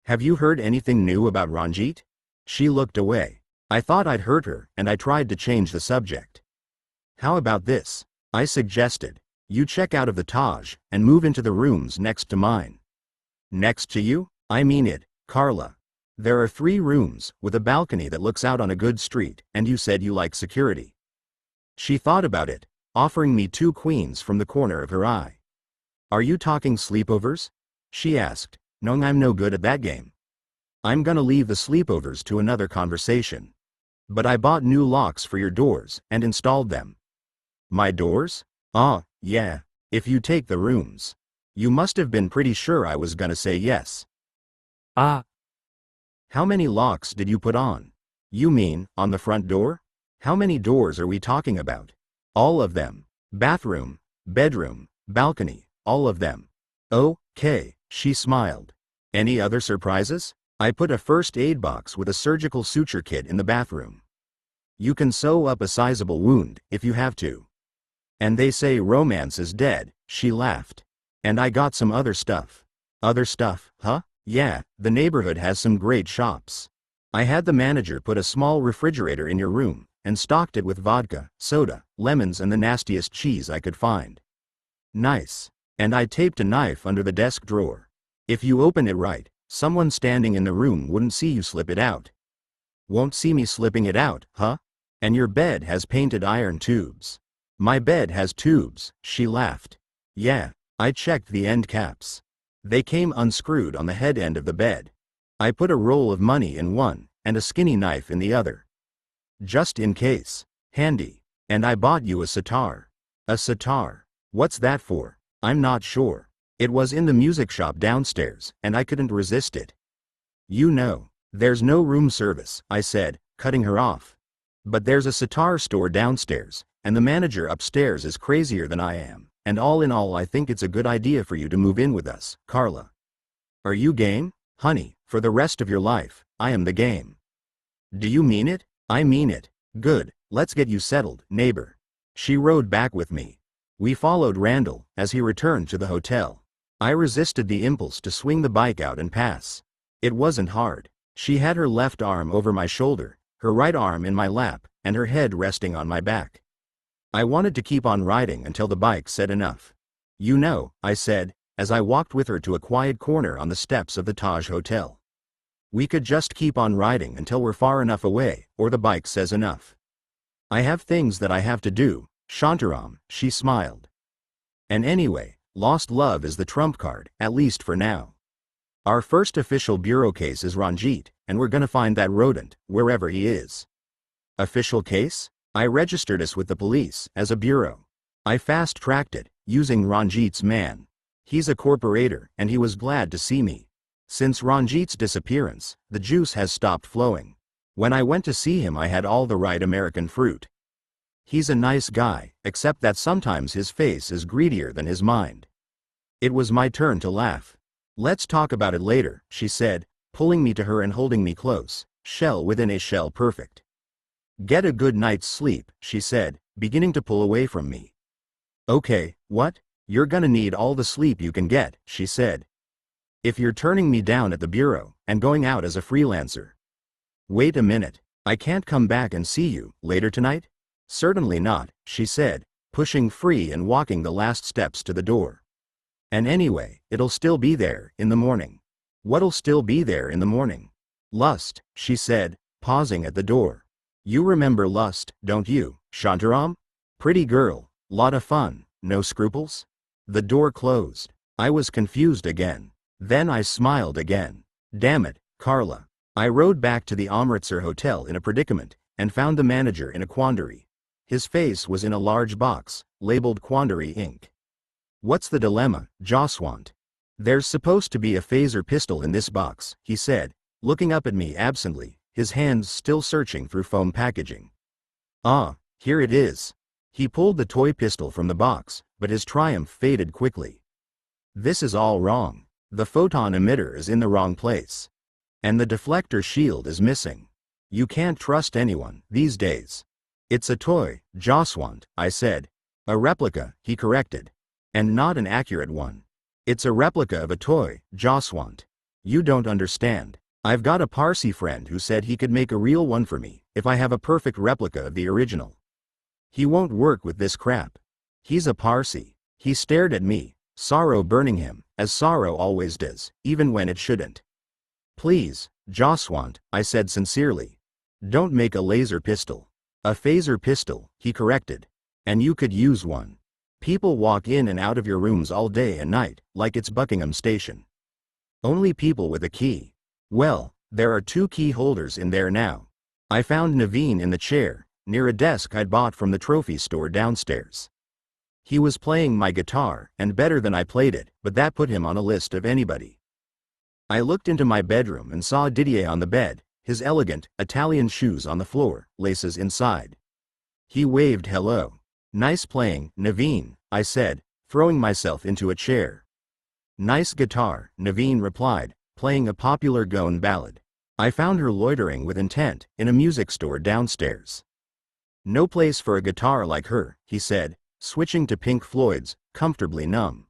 Have you heard anything new about Ranjit? She looked away. I thought I'd hurt her, and I tried to change the subject. How about this? I suggested. You check out of the Taj, and move into the rooms next to mine. Next to you? I mean it, Carla. There are 3 rooms, with a balcony that looks out on a good street, and you said you like security. She thought about it, offering me 2 queens from the corner of her eye. Are you talking sleepovers? She asked, knowing I'm no good at that game. I'm gonna leave the sleepovers to another conversation. But I bought new locks for your doors, and installed them. My doors? Ah, yeah, if you take the rooms. You must have been pretty sure I was gonna say yes. Ah. How many locks did you put on? You mean, on the front door? How many doors are we talking about? All of them. Bathroom, bedroom, balcony, all of them. Okay, she smiled. Any other surprises? I put a first aid box with a surgical suture kit in the bathroom. You can sew up a sizable wound, if you have to. And they say romance is dead, she laughed. And I got some other stuff. Other stuff, huh? Yeah, the neighborhood has some great shops. I had the manager put a small refrigerator in your room, and stocked it with vodka, soda, lemons and the nastiest cheese I could find. Nice. And I taped a knife under the desk drawer. If you open it right, someone standing in the room wouldn't see you slip it out. Won't see me slipping it out, huh? And your bed has painted iron tubes. My bed has tubes, she laughed. Yeah. I checked the end caps. They came unscrewed on the head end of the bed. I put a roll of money in one, and a skinny knife in the other. Just in case. Handy. And I bought you a sitar. A sitar. What's that for? I'm not sure. It was in the music shop downstairs, and I couldn't resist it. You know, there's no room service, I said, cutting her off. But there's a sitar store downstairs, and the manager upstairs is crazier than I am. And all in all I think it's a good idea for you to move in with us, Carla. Are you game? Honey, for the rest of your life, I am the game. Do you mean it? I mean it. Good, let's get you settled, neighbor. She rode back with me. We followed Randall, as he returned to the hotel. I resisted the impulse to swing the bike out and pass. It wasn't hard. She had her left arm over my shoulder, her right arm in my lap, and her head resting on my back. I wanted to keep on riding until the bike said enough. You know, I said, as I walked with her to a quiet corner on the steps of the Taj Hotel. We could just keep on riding until we're far enough away, or the bike says enough. I have things that I have to do, Shantaram, she smiled. And anyway, lost love is the trump card, at least for now. Our first official bureau case is Ranjit, and we're gonna find that rodent, wherever he is. Official case? I registered us with the police, as a bureau. I fast-tracked it, using Ranjit's man. He's a corporator, and he was glad to see me. Since Ranjit's disappearance, the juice has stopped flowing. When I went to see him I had all the right American fruit. He's a nice guy, except that sometimes his face is greedier than his mind. It was my turn to laugh. Let's talk about it later, she said, pulling me to her and holding me close, shell within a shell perfect. Get a good night's sleep, she said, beginning to pull away from me. Okay, what? You're gonna need all the sleep you can get, she said. If you're turning me down at the bureau, and going out as a freelancer. Wait a minute, I can't come back and see you, later tonight? Certainly not, she said, pushing free and walking the last steps to the door. And anyway, it'll still be there, in the morning. What'll still be there in the morning? Lust, she said, pausing at the door. You remember Lust, don't you, Shantaram? Pretty girl, lot of fun, no scruples? The door closed. I was confused again. Then I smiled again. Damn it, Carla. I rode back to the Amritsar Hotel in a predicament, and found the manager in a quandary. His face was in a large box, labeled Quandary Inc. What's the dilemma, Jaswant? There's supposed to be a phaser pistol in this box, he said, looking up at me absently, his hands still searching through foam packaging. Ah, here it is. He pulled the toy pistol from the box, but his triumph faded quickly. This is all wrong. The photon emitter is in the wrong place. And the deflector shield is missing. You can't trust anyone, these days. It's a toy, Jaswant, I said. A replica, he corrected. And not an accurate one. It's a replica of a toy, Jaswant. You don't understand. I've got a Parsi friend who said he could make a real one for me, if I have a perfect replica of the original. He won't work with this crap. He's a Parsi. He stared at me, sorrow burning him, as sorrow always does, even when it shouldn't. Please, Jaswant, I said sincerely. Don't make a laser pistol. A phaser pistol, he corrected. And you could use one. People walk in and out of your rooms all day and night, like it's Buckingham Station. Only people with a key. Well, there are 2 key holders in there now. I found Naveen in the chair, near a desk I'd bought from the trophy store downstairs. He was playing my guitar, and better than I played it, but that put him on a list of anybody. I looked into my bedroom and saw Didier on the bed, his elegant, Italian shoes on the floor, laces inside. He waved hello. Nice playing, Naveen, I said, throwing myself into a chair. Nice guitar, Naveen replied, playing a popular Goan ballad. I found her loitering with intent, in a music store downstairs. No place for a guitar like her, he said, switching to Pink Floyd's, Comfortably Numb.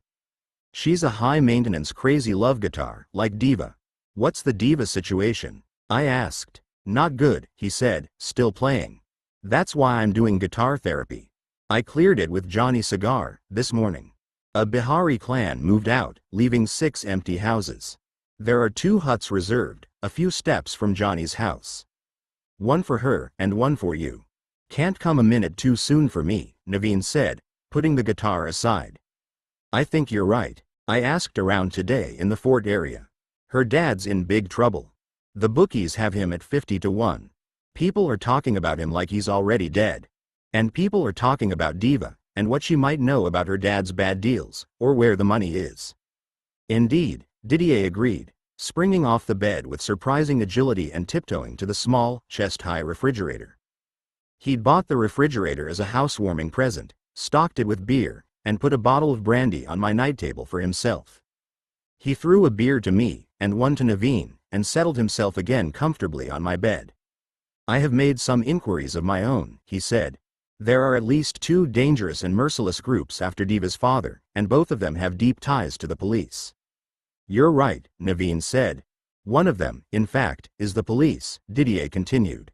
She's a high-maintenance crazy love guitar, like Diva. What's the Diva situation? I asked. Not good, he said, still playing. That's why I'm doing guitar therapy. I cleared it with Johnny Cigar, this morning. A Bihari clan moved out, leaving 6 empty houses. There are 2 huts reserved, a few steps from Johnny's house. One for her, and one for you. Can't come a minute too soon for me, Naveen said, putting the guitar aside. I think you're right. I asked around today in the Fort area. Her dad's in big trouble. The bookies have him at 50-1. People are talking about him like he's already dead. And people are talking about Diva, and what she might know about her dad's bad deals, or where the money is. Indeed, Didier agreed, springing off the bed with surprising agility and tiptoeing to the small, chest-high refrigerator. He'd bought the refrigerator as a housewarming present, stocked it with beer, and put a bottle of brandy on my night table for himself. He threw a beer to me, and one to Naveen, and settled himself again comfortably on my bed. I have made some inquiries of my own, he said. There are at least 2 dangerous and merciless groups after Diva's father, and both of them have deep ties to the police. You're right, Naveen said. One of them, in fact, is the police, Didier continued.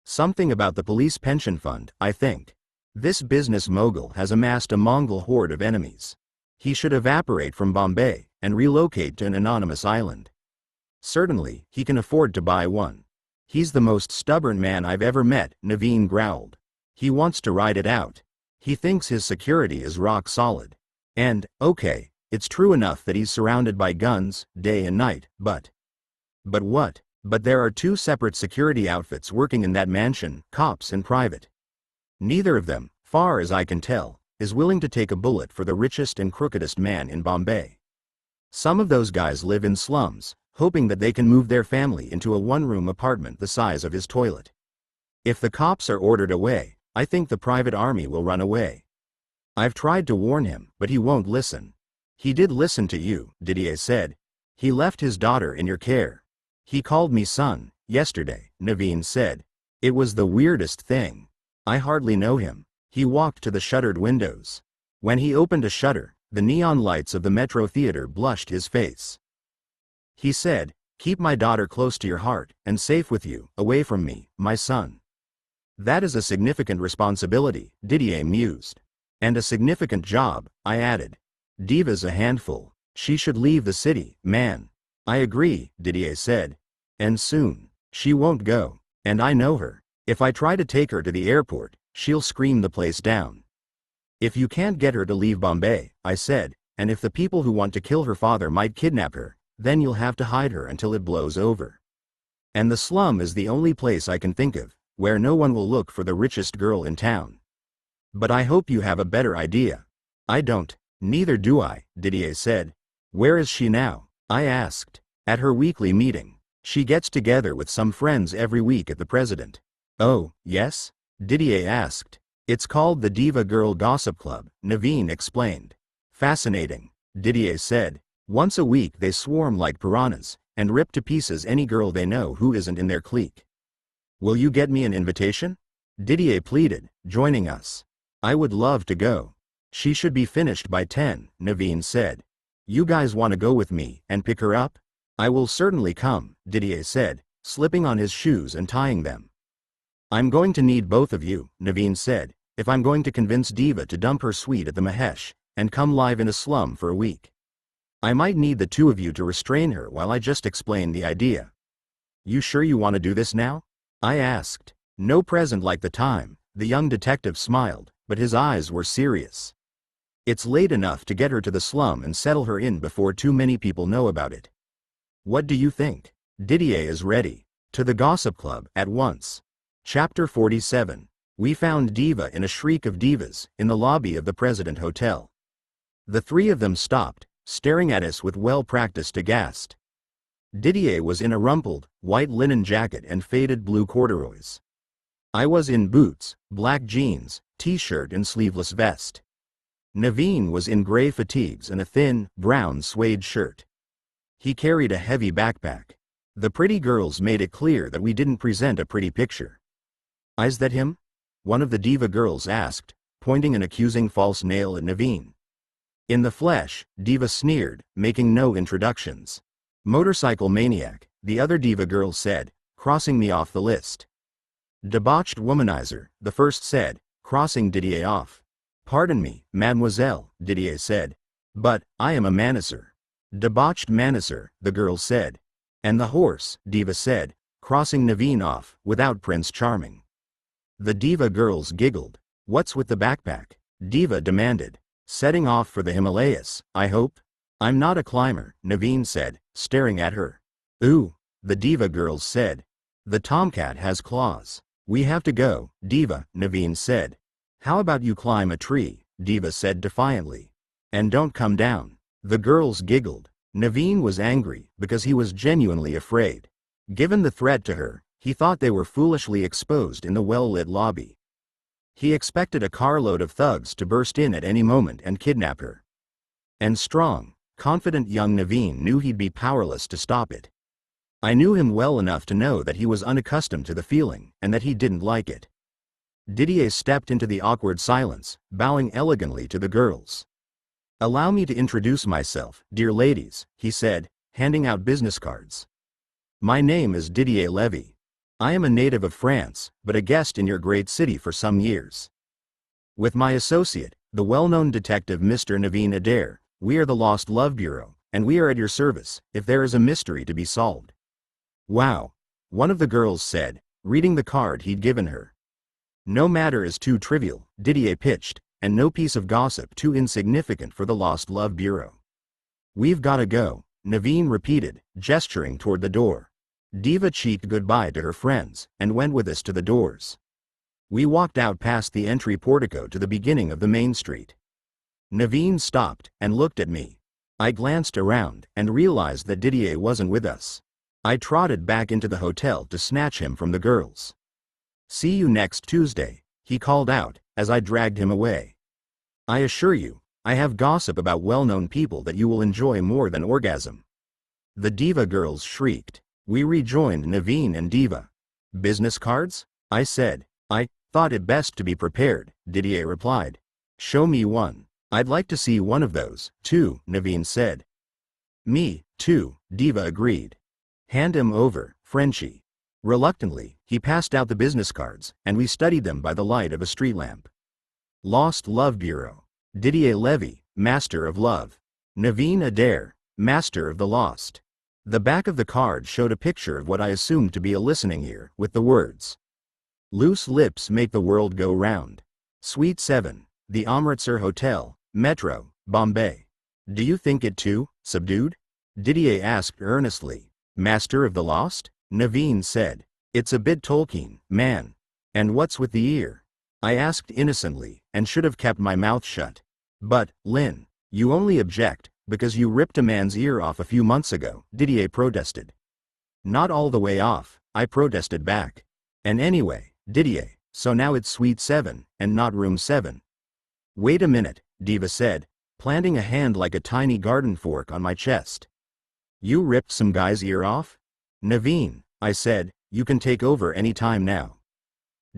Something about the police pension fund, I think. This business mogul has amassed a Mongol horde of enemies. He should evaporate from Bombay and relocate to an anonymous island. Certainly, he can afford to buy one. He's the most stubborn man I've ever met, Naveen growled. He wants to ride it out. He thinks his security is rock solid. And, okay, it's true enough that he's surrounded by guns, day and night, but what? But there are 2 separate security outfits working in that mansion, cops and private. Neither of them, far as I can tell, is willing to take a bullet for the richest and crookedest man in Bombay. Some of those guys live in slums, hoping that they can move their family into a one-room apartment the size of his toilet. If the cops are ordered away, I think the private army will run away. I've tried to warn him, but he won't listen. He did listen to you, Didier said. He left his daughter in your care. He called me son, yesterday, Naveen said. It was the weirdest thing. I hardly know him. He walked to the shuttered windows. When he opened a shutter, the neon lights of the Metro Theater blushed his face. He said, keep my daughter close to your heart, and safe with you, away from me, my son. That is a significant responsibility, Didier mused. And a significant job, I added. Diva's a handful. She should leave the city, man. I agree, Didier said. And soon. She won't go. And I know her. If I try to take her to the airport, she'll scream the place down. If you can't get her to leave Bombay, I said, and if the people who want to kill her father might kidnap her, then you'll have to hide her until it blows over. And the slum is the only place I can think of, where no one will look for the richest girl in town. But I hope you have a better idea. I don't. Neither do I, Didier said. Where is she now? I asked. At her weekly meeting. She gets together with some friends every week at the President. Oh, yes? Didier asked. It's called the Diva Girl Gossip Club, Naveen explained. Fascinating, Didier said. Once a week they swarm like piranhas, and rip to pieces any girl they know who isn't in their clique. Will you get me an invitation? Didier pleaded, joining us. I would love to go. She should be finished by 10, Naveen said. You guys want to go with me and pick her up? I will certainly come, Didier said, slipping on his shoes and tying them. I'm going to need both of you, Naveen said, if I'm going to convince Diva to dump her suite at the Mahesh and come live in a slum for a week. I might need the 2 of you to restrain her while I just explain the idea. You sure you want to do this now? I asked. No present like the time, the young detective smiled, but his eyes were serious. It's late enough to get her to the slum and settle her in before too many people know about it. What do you think? Didier is ready. To the Gossip Club, at once. Chapter 47. We found Diva in a shriek of divas, in the lobby of the President Hotel. The 3 of them stopped, staring at us with well-practiced aghast. Didier was in a rumpled, white linen jacket and faded blue corduroys. I was in boots, black jeans, t-shirt and sleeveless vest. Naveen was in gray fatigues and a thin, brown suede shirt. He carried a heavy backpack. The pretty girls made it clear that we didn't present a pretty picture. Is that him? One of the Diva girls asked, pointing an accusing false nail at Naveen. In the flesh, Diva sneered, making no introductions. Motorcycle maniac, the other Diva girl said, crossing me off the list. Debauched womanizer, the first said, crossing Didier off. Pardon me, mademoiselle, Didier said. But, I am a manager. Debauched manager, the girl said. And the horse, Diva said, crossing Naveen off, without Prince Charming. The Diva girls giggled. What's with the backpack? Diva demanded. Setting off for the Himalayas, I hope? I'm not a climber, Naveen said, staring at her. Ooh, the Diva girls said. The tomcat has claws. We have to go, Diva, Naveen said. How about you climb a tree, Diva said defiantly. And don't come down. The girls giggled. Naveen was angry because he was genuinely afraid. Given the threat to her, he thought they were foolishly exposed in the well-lit lobby. He expected a carload of thugs to burst in at any moment and kidnap her. And strong, confident young Naveen knew he'd be powerless to stop it. I knew him well enough to know that he was unaccustomed to the feeling and that he didn't like it. Didier stepped into the awkward silence, bowing elegantly to the girls. Allow me to introduce myself, dear ladies, he said, handing out business cards. My name is Didier Levy. I am a native of France, but a guest in your great city for some years. With my associate, the well-known detective Mr. Naveen Adair, We are the Lost Love Bureau, and we are at your service if there is a mystery to be solved. Wow, one of the girls said, reading the card he'd given her. No matter is too trivial, Didier pitched, and no piece of gossip too insignificant for the Lost Love Bureau. We've gotta go, Naveen repeated, gesturing toward the door. Diva cheeked goodbye to her friends, and went with us to the doors. We walked out past the entry portico to the beginning of the main street. Naveen stopped, and looked at me. I glanced around, and realized that Didier wasn't with us. I trotted back into the hotel to snatch him from the girls. See you next Tuesday, he called out, as I dragged him away. I assure you, I have gossip about well-known people that you will enjoy more than orgasm. The Diva girls shrieked. We rejoined Naveen and Diva. Business cards? I said. I thought it best to be prepared, Didier replied. Show me one. I'd like to see one of those, too, Naveen said. Me, too, Diva agreed. Hand him over, Frenchie. Reluctantly, he passed out the business cards, and we studied them by the light of a street lamp. Lost Love Bureau. Didier Levy, Master of Love. Naveen Adair, Master of the Lost. The back of the card showed a picture of what I assumed to be a listening ear, with the words, Loose lips make the world go round. Suite 7, the Amritsar Hotel, Metro, Bombay. Do you think it too, subdued? Didier asked earnestly. Master of the Lost? Naveen said. It's a bit Tolkien, man. And what's with the ear? I asked innocently, and should have kept my mouth shut. But, Lynn, you only object because you ripped a man's ear off a few months ago, Didier protested. Not all the way off, I protested back. And anyway, Didier, so now it's Suite 7, and not Room 7. Wait a minute, Diva said, planting a hand like a tiny garden fork on my chest. You ripped some guy's ear off? Naveen, I said, you can take over any time now.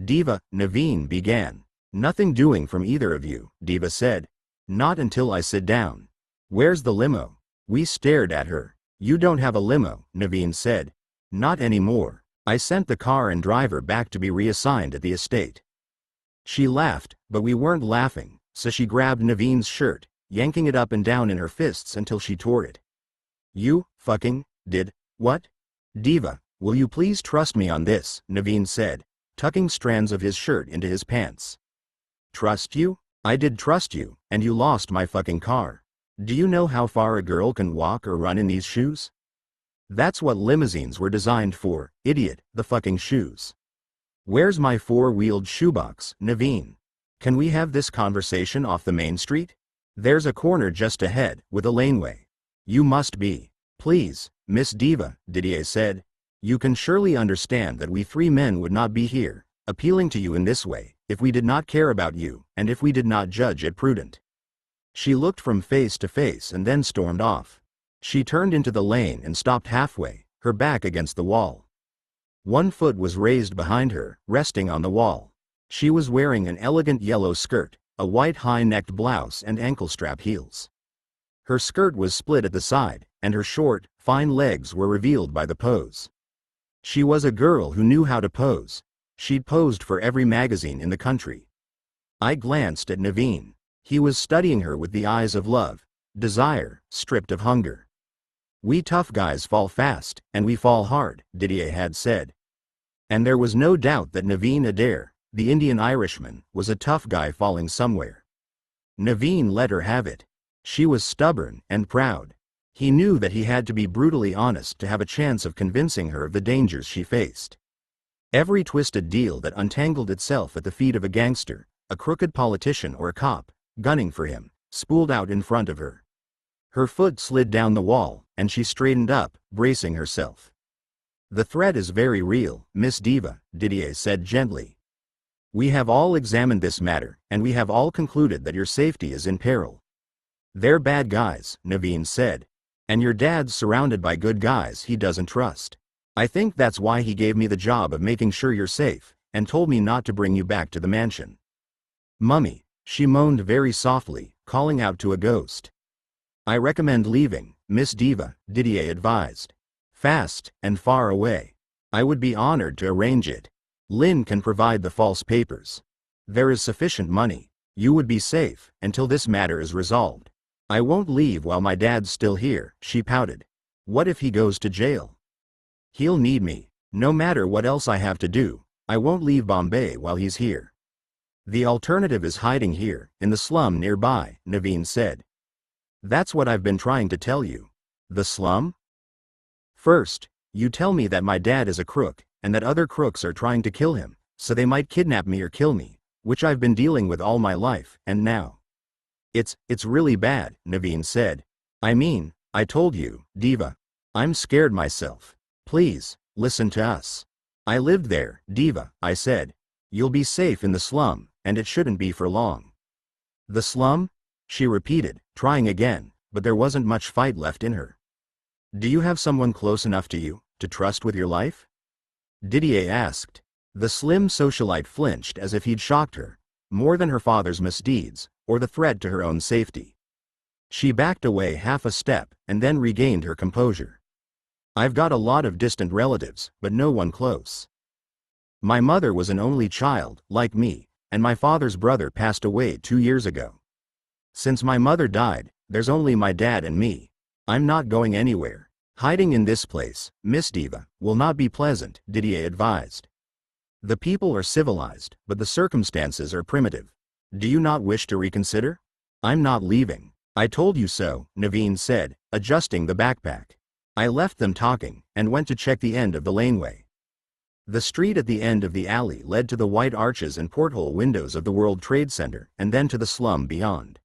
Diva, Naveen began. Nothing doing from either of you, Diva said. Not until I sit down. Where's the limo? We stared at her. You don't have a limo, Naveen said. Not anymore. I sent the car and driver back to be reassigned at the estate. She laughed, but we weren't laughing, so she grabbed Naveen's shirt, yanking it up and down in her fists until she tore it. You, fucking, did, what? Diva, will you please trust me on this, Naveen said, tucking strands of his shirt into his pants. Trust you? I did trust you, and you lost my fucking car. Do you know how far a girl can walk or run in these shoes? That's what limousines were designed for, idiot, the fucking shoes. Where's my four-wheeled shoebox, Naveen? Can we have this conversation off the main street? There's a corner just ahead, with a laneway. You must be. Please, Miss Diva, Didier said. You can surely understand that we three men would not be here, appealing to you in this way, if we did not care about you, and if we did not judge it prudent. She looked from face to face and then stormed off. She turned into the lane and stopped halfway, her back against the wall. One foot was raised behind her, resting on the wall. She was wearing an elegant yellow skirt, a white high-necked blouse and ankle-strap heels. Her skirt was split at the side, and her short, fine legs were revealed by the pose. She was a girl who knew how to pose. She'd posed for every magazine in the country. I glanced at Naveen. He was studying her with the eyes of love, desire, stripped of hunger. We tough guys fall fast, and we fall hard, Didier had said. And there was no doubt that Naveen Adair, the Indian Irishman, was a tough guy falling somewhere. Naveen let her have it. She was stubborn and proud. He knew that he had to be brutally honest to have a chance of convincing her of the dangers she faced. Every twisted deal that untangled itself at the feet of a gangster, a crooked politician or a cop, gunning for him, spooled out in front of her. Her foot slid down the wall, and she straightened up, bracing herself. The threat is very real, Miss Diva, Didier said gently. We have all examined this matter, and we have all concluded that your safety is in peril. They're bad guys, Naveen said. And your dad's surrounded by good guys he doesn't trust. I think that's why he gave me the job of making sure you're safe, and told me not to bring you back to the mansion. Mummy, she moaned very softly, calling out to a ghost. I recommend leaving, Miss Diva, Didier advised. Fast, and far away. I would be honored to arrange it. Lynn can provide the false papers. There is sufficient money. You would be safe, until this matter is resolved. I won't leave while my dad's still here, she pouted. What if he goes to jail? He'll need me. No matter what else I have to do, I won't leave Bombay while he's here. The alternative is hiding here, in the slum nearby, Naveen said. That's what I've been trying to tell you. The slum? First, you tell me that my dad is a crook, and that other crooks are trying to kill him, so they might kidnap me or kill me, which I've been dealing with all my life, and now. It's really bad, Naveen said. I mean, I told you, Diva. I'm scared myself. Please, listen to us. I lived there, Diva, I said. You'll be safe in the slum, and it shouldn't be for long. The slum? She repeated, trying again, but there wasn't much fight left in her. Do you have someone close enough to you, to trust with your life? Didier asked. The slim socialite flinched as if he'd shocked her, more than her father's misdeeds, or the threat to her own safety. She backed away half a step, and then regained her composure. I've got a lot of distant relatives, but no one close. My mother was an only child, like me, and my father's brother passed away 2 years ago. Since my mother died, there's only my dad and me. I'm not going anywhere. Hiding in this place, Miss Diva, will not be pleasant, Didier advised. The people are civilized, but the circumstances are primitive. Do you not wish to reconsider? I'm not leaving. I told you so, Naveen said, adjusting the backpack. I left them talking, and went to check the end of the laneway. The street at the end of the alley led to the white arches and porthole windows of the World Trade Center, and then to the slum beyond.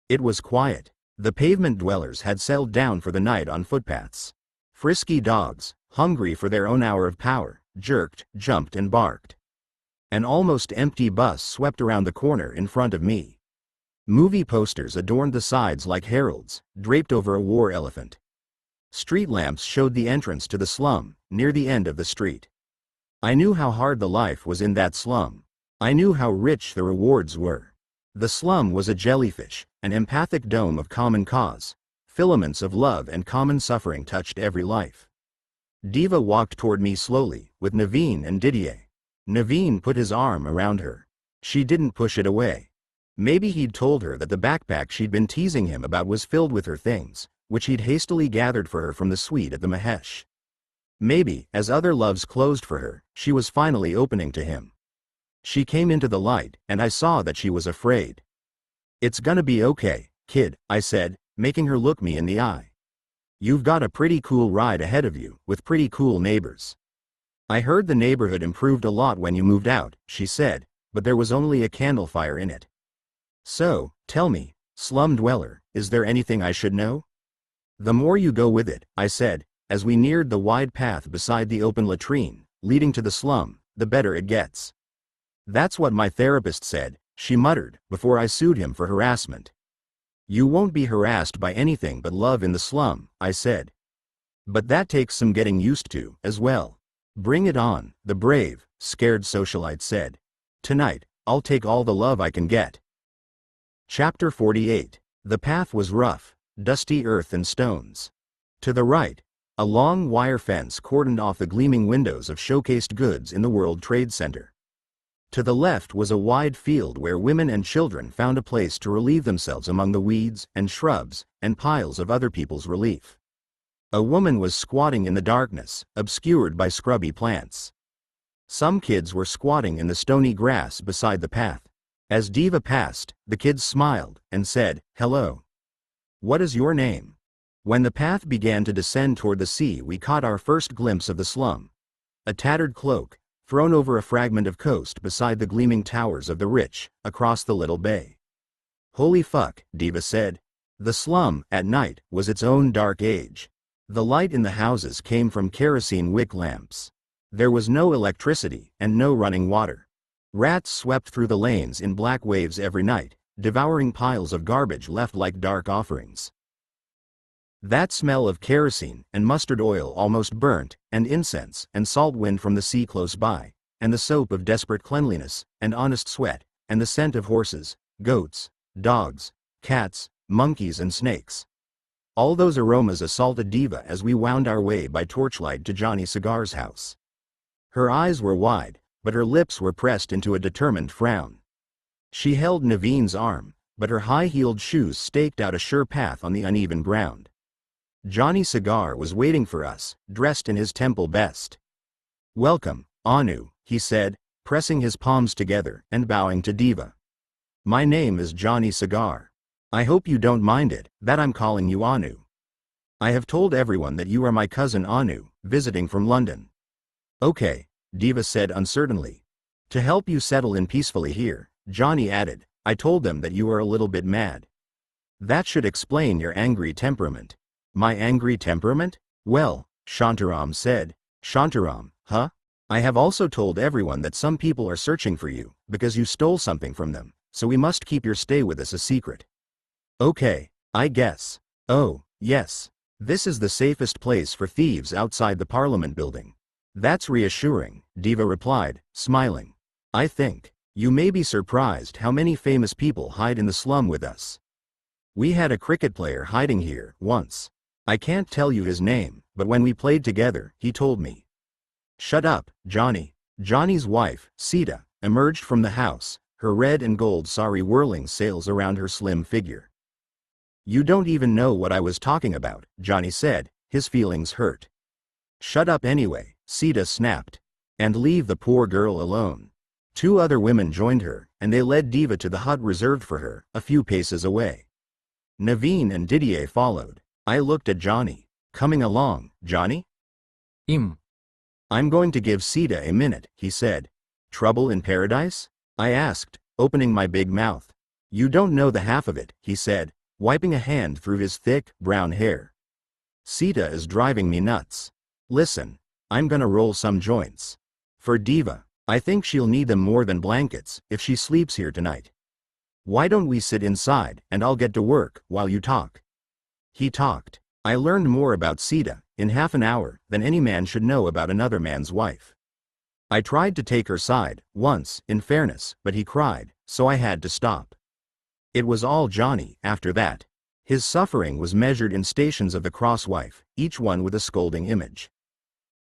It was quiet. The pavement dwellers had settled down for the night on footpaths. Frisky dogs, hungry for their own hour of power, jerked, jumped and barked. An almost empty bus swept around the corner in front of me. Movie posters adorned the sides like heralds, draped over a war elephant. Street lamps showed the entrance to the slum, near the end of the street. I knew how hard the life was in that slum. I knew how rich the rewards were. The slum was a jellyfish, an empathic dome of common cause. Filaments of love and common suffering touched every life. Diva walked toward me slowly, with Naveen and Didier. Naveen put his arm around her. She didn't push it away. Maybe he'd told her that the backpack she'd been teasing him about was filled with her things, which he'd hastily gathered for her from the suite at the Mahesh. Maybe, as other loves closed for her, she was finally opening to him. She came into the light, and I saw that she was afraid. It's gonna be okay, kid, I said, making her look me in the eye. You've got a pretty cool ride ahead of you, with pretty cool neighbors. I heard the neighborhood improved a lot when you moved out, she said, but there was only a candle fire in it. So, tell me, slum dweller, is there anything I should know? The more you go with it, I said, as we neared the wide path beside the open latrine, leading to the slum, the better it gets. That's what my therapist said, she muttered, before I sued him for harassment. You won't be harassed by anything but love in the slum, I said. But that takes some getting used to, as well. Bring it on, the brave, scared socialite said. Tonight, I'll take all the love I can get. Chapter 48. The path was rough, dusty earth and stones. To the right, a long wire fence cordoned off the gleaming windows of showcased goods in the World Trade Center. To the left was a wide field where women and children found a place to relieve themselves among the weeds and shrubs and piles of other people's relief. A woman was squatting in the darkness, obscured by scrubby plants. Some kids were squatting in the stony grass beside the path. As Diva passed, the kids smiled and said, "Hello. What is your name?" When the path began to descend toward the sea, we caught our first glimpse of the slum. A tattered cloak, thrown over a fragment of coast beside the gleaming towers of the rich, across the little bay. Holy fuck, Diva said. The slum, at night, was its own dark age. The light in the houses came from kerosene wick lamps. There was no electricity, and no running water. Rats swept through the lanes in black waves every night, devouring piles of garbage left like dark offerings. That smell of kerosene and mustard oil almost burnt, and incense and salt wind from the sea close by, and the soap of desperate cleanliness, and honest sweat, and the scent of horses, goats, dogs, cats, monkeys and snakes. All those aromas assaulted Diva as we wound our way by torchlight to Johnny Cigar's house. Her eyes were wide, but her lips were pressed into a determined frown. She held Naveen's arm, but her high-heeled shoes staked out a sure path on the uneven ground. Johnny Cigar was waiting for us, dressed in his temple best. "Welcome, Anu," he said, pressing his palms together and bowing to Diva. "My name is Johnny Cigar. I hope you don't mind it, that I'm calling you Anu. I have told everyone that you are my cousin Anu, visiting from London." "Okay," Diva said uncertainly. "To help you settle in peacefully here," Johnny added, "I told them that you are a little bit mad. That should explain your angry temperament." "My angry temperament?" "Well," Shantaram said. "Shantaram, huh? I have also told everyone that some people are searching for you, because you stole something from them, so we must keep your stay with us a secret." "Okay, I guess. Oh, yes. This is the safest place for thieves outside the Parliament building." "That's reassuring," Diva replied, smiling. "I think you may be surprised how many famous people hide in the slum with us. We had a cricket player hiding here once. I can't tell you his name, but when we played together, he told me." "Shut up, Johnny." Johnny's wife, Sita, emerged from the house, her red and gold sari whirling sails around her slim figure. "You don't even know what I was talking about," Johnny said, his feelings hurt. "Shut up anyway," Sita snapped. "And leave the poor girl alone." Two other women joined her, and they led Diva to the hut reserved for her, a few paces away. Naveen and Didier followed. I looked at Johnny. "Coming along, Johnny?" "I'm going to give Sita a minute," he said. "Trouble in paradise?" I asked, opening my big mouth. "You don't know the half of it," he said, wiping a hand through his thick, brown hair. "Sita is driving me nuts. Listen, I'm gonna roll some joints. For Diva. I think she'll need them more than blankets if she sleeps here tonight. Why don't we sit inside and I'll get to work while you talk?" He talked. I learned more about Sita in half an hour than any man should know about another man's wife. I tried to take her side once, in fairness, but he cried, so I had to stop. It was all Johnny after that. His suffering was measured in stations of the crosswife, each one with a scolding image.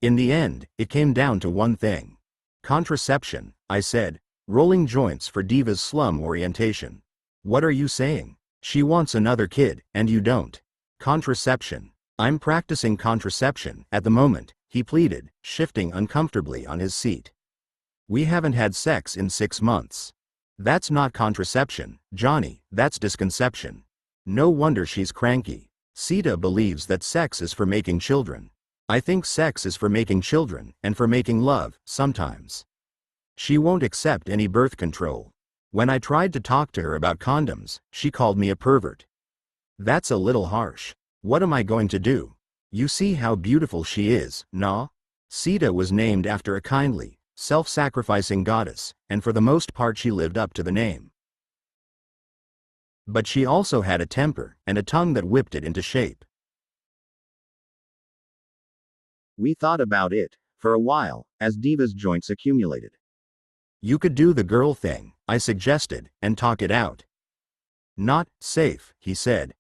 In the end, it came down to one thing. "Contraception," I said, rolling joints for Diva's slum orientation. "What are you saying? She wants another kid, and you don't." "Contraception. I'm practicing contraception at the moment," he pleaded, shifting uncomfortably on his seat. "We haven't had sex in 6 months. That's not contraception, Johnny, that's disconception. No wonder she's cranky. Sita believes that sex is for making children. I think sex is for making children and for making love, sometimes. She won't accept any birth control. When I tried to talk to her about condoms, she called me a pervert. That's a little harsh. What am I going to do? You see how beautiful she is, nah?" Sita was named after a kindly, self-sacrificing goddess, and for the most part she lived up to the name. But she also had a temper and a tongue that whipped it into shape. We thought about it for a while, as Diva's joints accumulated. "You could do the girl thing," I suggested, "and talk it out." "Not safe," he said.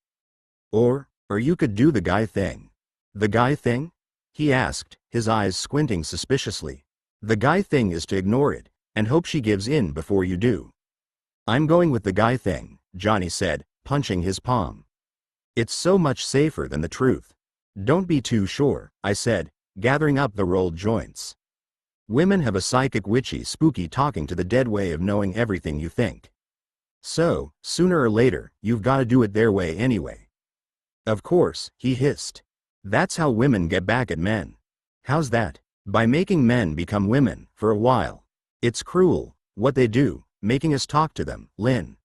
Or you could do the guy thing." "The guy thing?" he asked, his eyes squinting suspiciously. "The guy thing is to ignore it, and hope she gives in before you do." "I'm going with the guy thing," Johnny said, punching his palm. "It's so much safer than the truth." "Don't be too sure," I said, gathering up the rolled joints. "Women have a psychic witchy spooky talking to the dead way of knowing everything you think. So, sooner or later, you've gotta do it their way anyway." "Of course," he hissed. "That's how women get back at men." "How's that?" "By making men become women, for a while. It's cruel, what they do, making us talk to them, Lynn.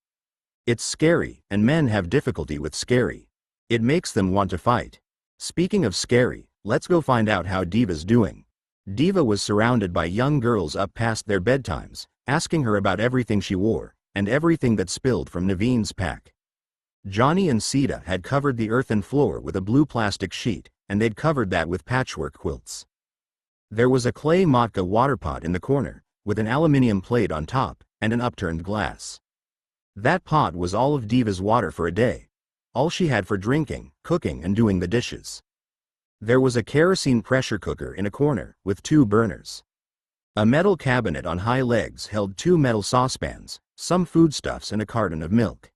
It's scary, and men have difficulty with scary. It makes them want to fight. Speaking of scary, let's go find out how Diva's doing." Diva was surrounded by young girls up past their bedtimes, asking her about everything she wore, and everything that spilled from Naveen's pack. Johnny and Sita had covered the earthen floor with a blue plastic sheet, and they'd covered that with patchwork quilts. There was a clay matka water pot in the corner, with an aluminium plate on top, and an upturned glass. That pot was all of Diva's water for a day. All she had for drinking, cooking and doing the dishes. There was a kerosene pressure cooker in a corner, with 2 burners. A metal cabinet on high legs held 2 metal saucepans, some foodstuffs and a carton of milk.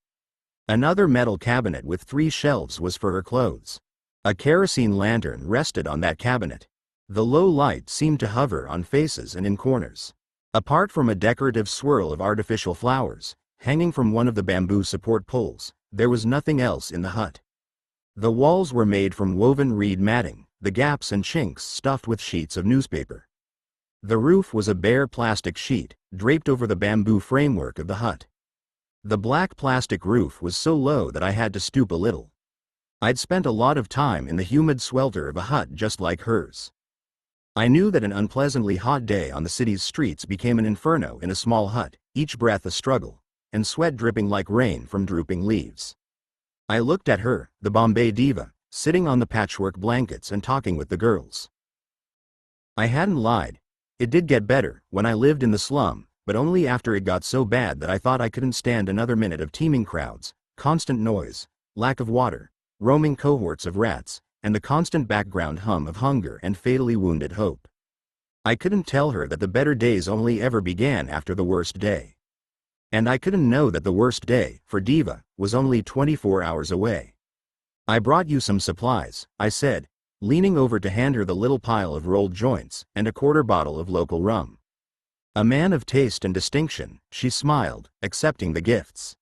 Another metal cabinet with 3 shelves was for her clothes. A kerosene lantern rested on that cabinet. The low light seemed to hover on faces and in corners. Apart from a decorative swirl of artificial flowers, hanging from one of the bamboo support poles, there was nothing else in the hut. The walls were made from woven reed matting, the gaps and chinks stuffed with sheets of newspaper. The roof was a bare plastic sheet, draped over the bamboo framework of the hut. The black plastic roof was so low that I had to stoop a little. I'd spent a lot of time in the humid swelter of a hut just like hers. I knew that an unpleasantly hot day on the city's streets became an inferno in a small hut, each breath a struggle, and sweat dripping like rain from drooping leaves. I looked at her, the Bombay diva, sitting on the patchwork blankets and talking with the girls. I hadn't lied. It did get better when I lived in the slum, but only after it got so bad that I thought I couldn't stand another minute of teeming crowds, constant noise, lack of water, roaming cohorts of rats, and the constant background hum of hunger and fatally wounded hope. I couldn't tell her that the better days only ever began after the worst day. And I couldn't know that the worst day, for Diva, was only 24 hours away. I brought you some supplies, I said, leaning over to hand her the little pile of rolled joints and a quarter bottle of local rum. A man of taste and distinction, she smiled, accepting the gifts.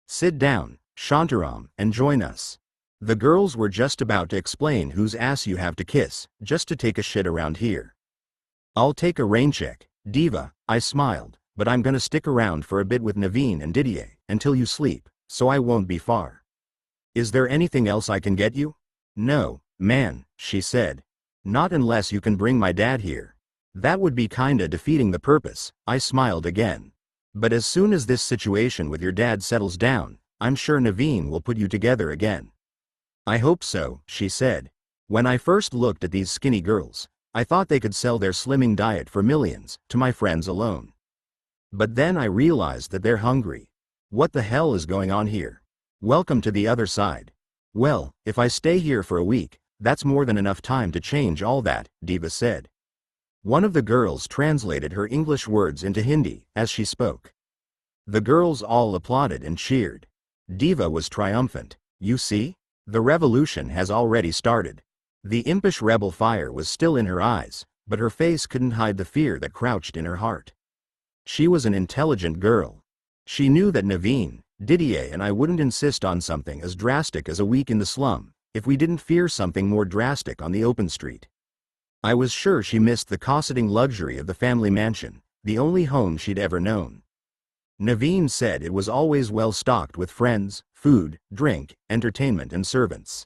Sit down, Shantaram, and join us. The girls were just about to explain whose ass you have to kiss, just to take a shit around here. I'll take a rain check, Diva, I smiled, but I'm gonna stick around for a bit with Naveen and Didier, until you sleep, so I won't be far. Is there anything else I can get you? No, man, she said. Not unless you can bring my dad here. That would be kinda defeating the purpose, I smiled again. But as soon as this situation with your dad settles down, I'm sure Naveen will put you together again. I hope so, she said. When I first looked at these skinny girls, I thought they could sell their slimming diet for millions, to my friends alone. But then I realized that they're hungry. What the hell is going on here? Welcome to the other side. Well, if I stay here for a week, that's more than enough time to change all that, Diva said. One of the girls translated her English words into Hindi as she spoke. The girls all applauded and cheered. Diva was triumphant. You see? The revolution has already started. The impish rebel fire was still in her eyes, but her face couldn't hide the fear that crouched in her heart. She was an intelligent girl. She knew that Naveen, Didier and I wouldn't insist on something as drastic as a week in the slum, if we didn't fear something more drastic on the open street. I was sure she missed the cosseting luxury of the family mansion, the only home she'd ever known. Naveen said it was always well stocked with friends, food, drink, entertainment and servants.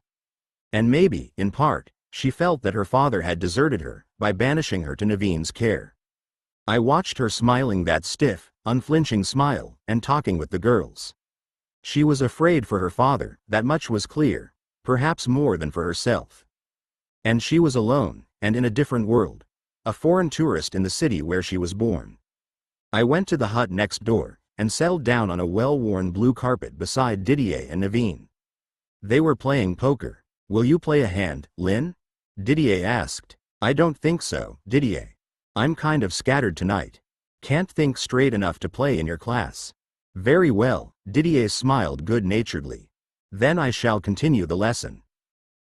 And maybe, in part, she felt that her father had deserted her by banishing her to Naveen's care. I watched her smiling that stiff, unflinching smile and talking with the girls. She was afraid for her father, that much was clear, perhaps more than for herself. And she was alone, and in a different world, a foreign tourist in the city where she was born. I went to the hut next door, and settled down on a well-worn blue carpet beside Didier and Naveen. They were playing poker. Will you play a hand, Lynn? Didier asked. I don't think so, Didier. I'm kind of scattered tonight. Can't think straight enough to play in your class. Very well, Didier smiled good-naturedly. Then I shall continue the lesson.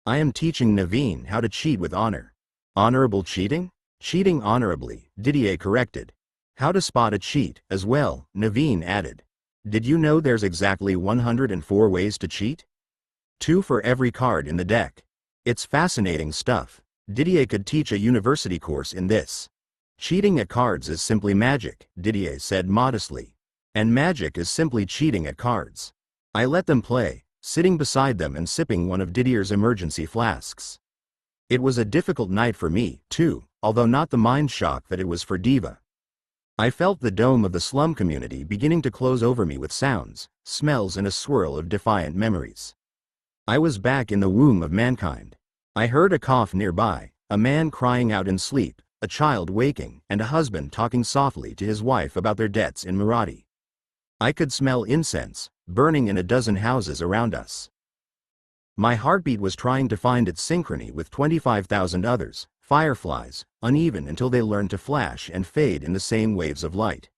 I am teaching Naveen how to cheat with honor. Honorable cheating? Cheating honorably, Didier corrected. How to spot a cheat, as well, Naveen added. Did you know there's exactly 104 ways to cheat? 2 for every card in the deck. It's fascinating stuff. Didier could teach a university course in this. Cheating at cards is simply magic, Didier said modestly. And magic is simply cheating at cards. I let them play, sitting beside them and sipping one of Didier's emergency flasks. It was a difficult night for me, too, although not the mind shock that it was for Diva. I felt the dome of the slum community beginning to close over me with sounds, smells and a swirl of defiant memories. I was back in the womb of mankind. I heard a cough nearby, a man crying out in sleep, a child waking, and a husband talking softly to his wife about their debts in Marathi. I could smell incense, burning in a dozen houses around us. My heartbeat was trying to find its synchrony with 25,000 others, fireflies, uneven until they learned to flash and fade in the same waves of light.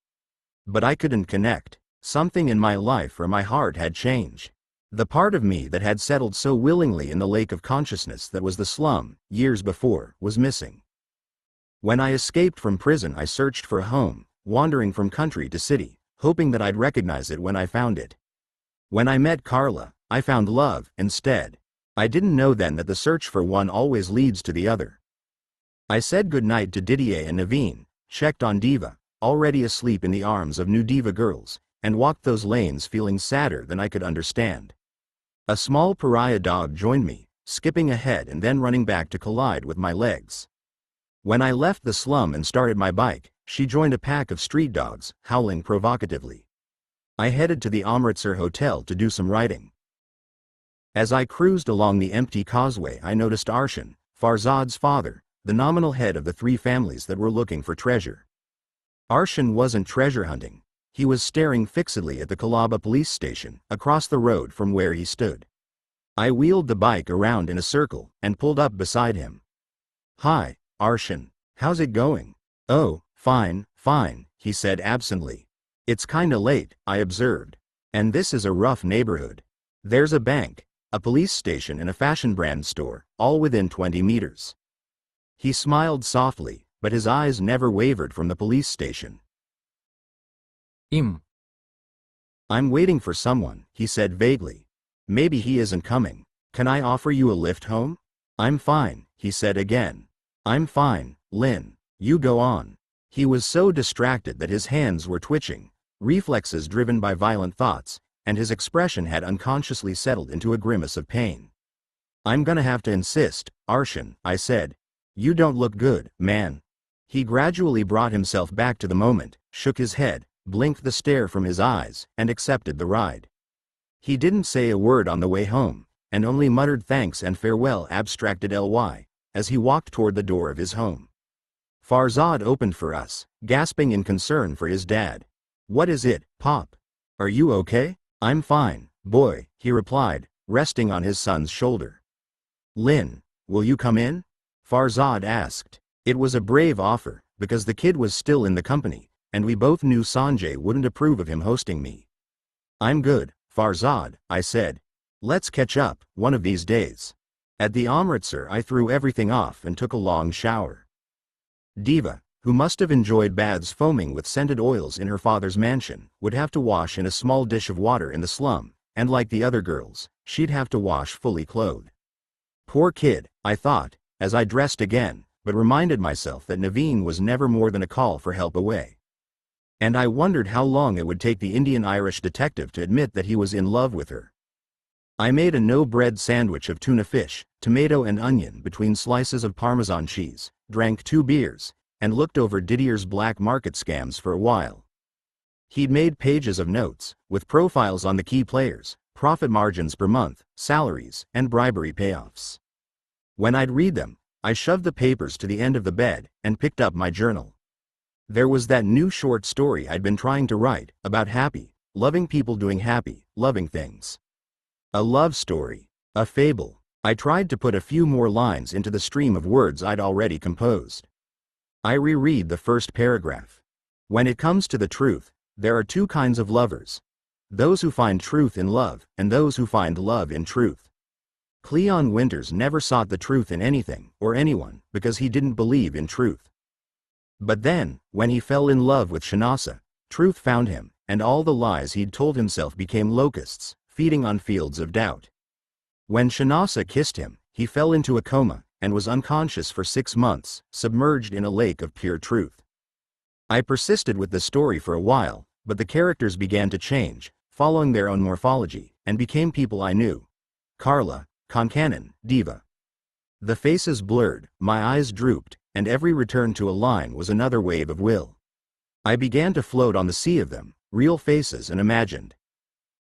But I couldn't connect. Something in my life or my heart had changed. The part of me that had settled so willingly in the lake of consciousness that was the slum, years before, was missing. When I escaped from prison, I searched for a home, wandering from country to city, hoping that I'd recognize it when I found it. When I met Carla, I found love instead. I didn't know then that the search for one always leads to the other. I said goodnight to Didier and Naveen, checked on Diva, already asleep in the arms of new Diva girls, and walked those lanes feeling sadder than I could understand. A small pariah dog joined me, skipping ahead and then running back to collide with my legs. When I left the slum and started my bike, she joined a pack of street dogs, howling provocatively. I headed to the Amritsar Hotel to do some writing. As I cruised along the empty causeway, I noticed Arshan, Farzad's father, the nominal head of the three families that were looking for treasure. Arshan wasn't treasure hunting. He was staring fixedly at the Kalaba police station, across the road from where he stood. I wheeled the bike around in a circle and pulled up beside him. "Hi, Arshan. How's it going?" "Oh, fine, he said absently. "It's kinda late," I observed. "And this is a rough neighborhood. There's a bank, a police station and a fashion brand store, all within 20 meters. He smiled softly, but his eyes never wavered from the police station. "I'm waiting for someone," he said vaguely. "Maybe he isn't coming. Can I offer you a lift home?" "I'm fine," he said again. "I'm fine, Lynn. You go on." He was so distracted that his hands were twitching, reflexes driven by violent thoughts, and his expression had unconsciously settled into a grimace of pain. "I'm gonna have to insist, Arshan," I said. "You don't look good, man." He gradually brought himself back to the moment, shook his head, blinked the stare from his eyes, and accepted the ride. He didn't say a word on the way home, and only muttered thanks and farewell abstracted ly, as he walked toward the door of his home. Farzad opened for us, gasping in concern for his dad. "What is it, Pop? Are you okay?" "I'm fine, boy," he replied, resting on his son's shoulder. "Lynn, will you come in?" Farzad asked. It was a brave offer, because the kid was still in the company, and we both knew Sanjay wouldn't approve of him hosting me. "I'm good, Farzad," I said. "Let's catch up, one of these days." At the Amritsar I threw everything off and took a long shower. Diva, who must have enjoyed baths foaming with scented oils in her father's mansion, would have to wash in a small dish of water in the slum, and like the other girls, she'd have to wash fully clothed. Poor kid, I thought, as I dressed again, but reminded myself that Naveen was never more than a call for help away. And I wondered how long it would take the Indian-Irish detective to admit that he was in love with her. I made a no-bread sandwich of tuna fish, tomato and onion between slices of Parmesan cheese, drank 2 beers, and looked over Didier's black market scams for a while. He'd made pages of notes, with profiles on the key players, profit margins per month, salaries, and bribery payoffs. When I'd read them, I shoved the papers to the end of the bed and picked up my journal. There was that new short story I'd been trying to write, about happy, loving people doing happy, loving things. A love story, a fable. I tried to put a few more lines into the stream of words I'd already composed. I reread the first paragraph. "When it comes to the truth, there are 2 kinds of lovers. Those who find truth in love, and those who find love in truth. Cleon Winters never sought the truth in anything, or anyone, because he didn't believe in truth. But then, when he fell in love with Shanasa, truth found him, and all the lies he'd told himself became locusts, feeding on fields of doubt. When Shanasa kissed him, he fell into a coma, and was unconscious for 6 months, submerged in a lake of pure truth." I persisted with the story for a while, but the characters began to change, following their own morphology, and became people I knew. Carla, Concannon, Diva. The faces blurred, my eyes drooped, and every return to a line was another wave of will. I began to float on the sea of them, real faces and imagined.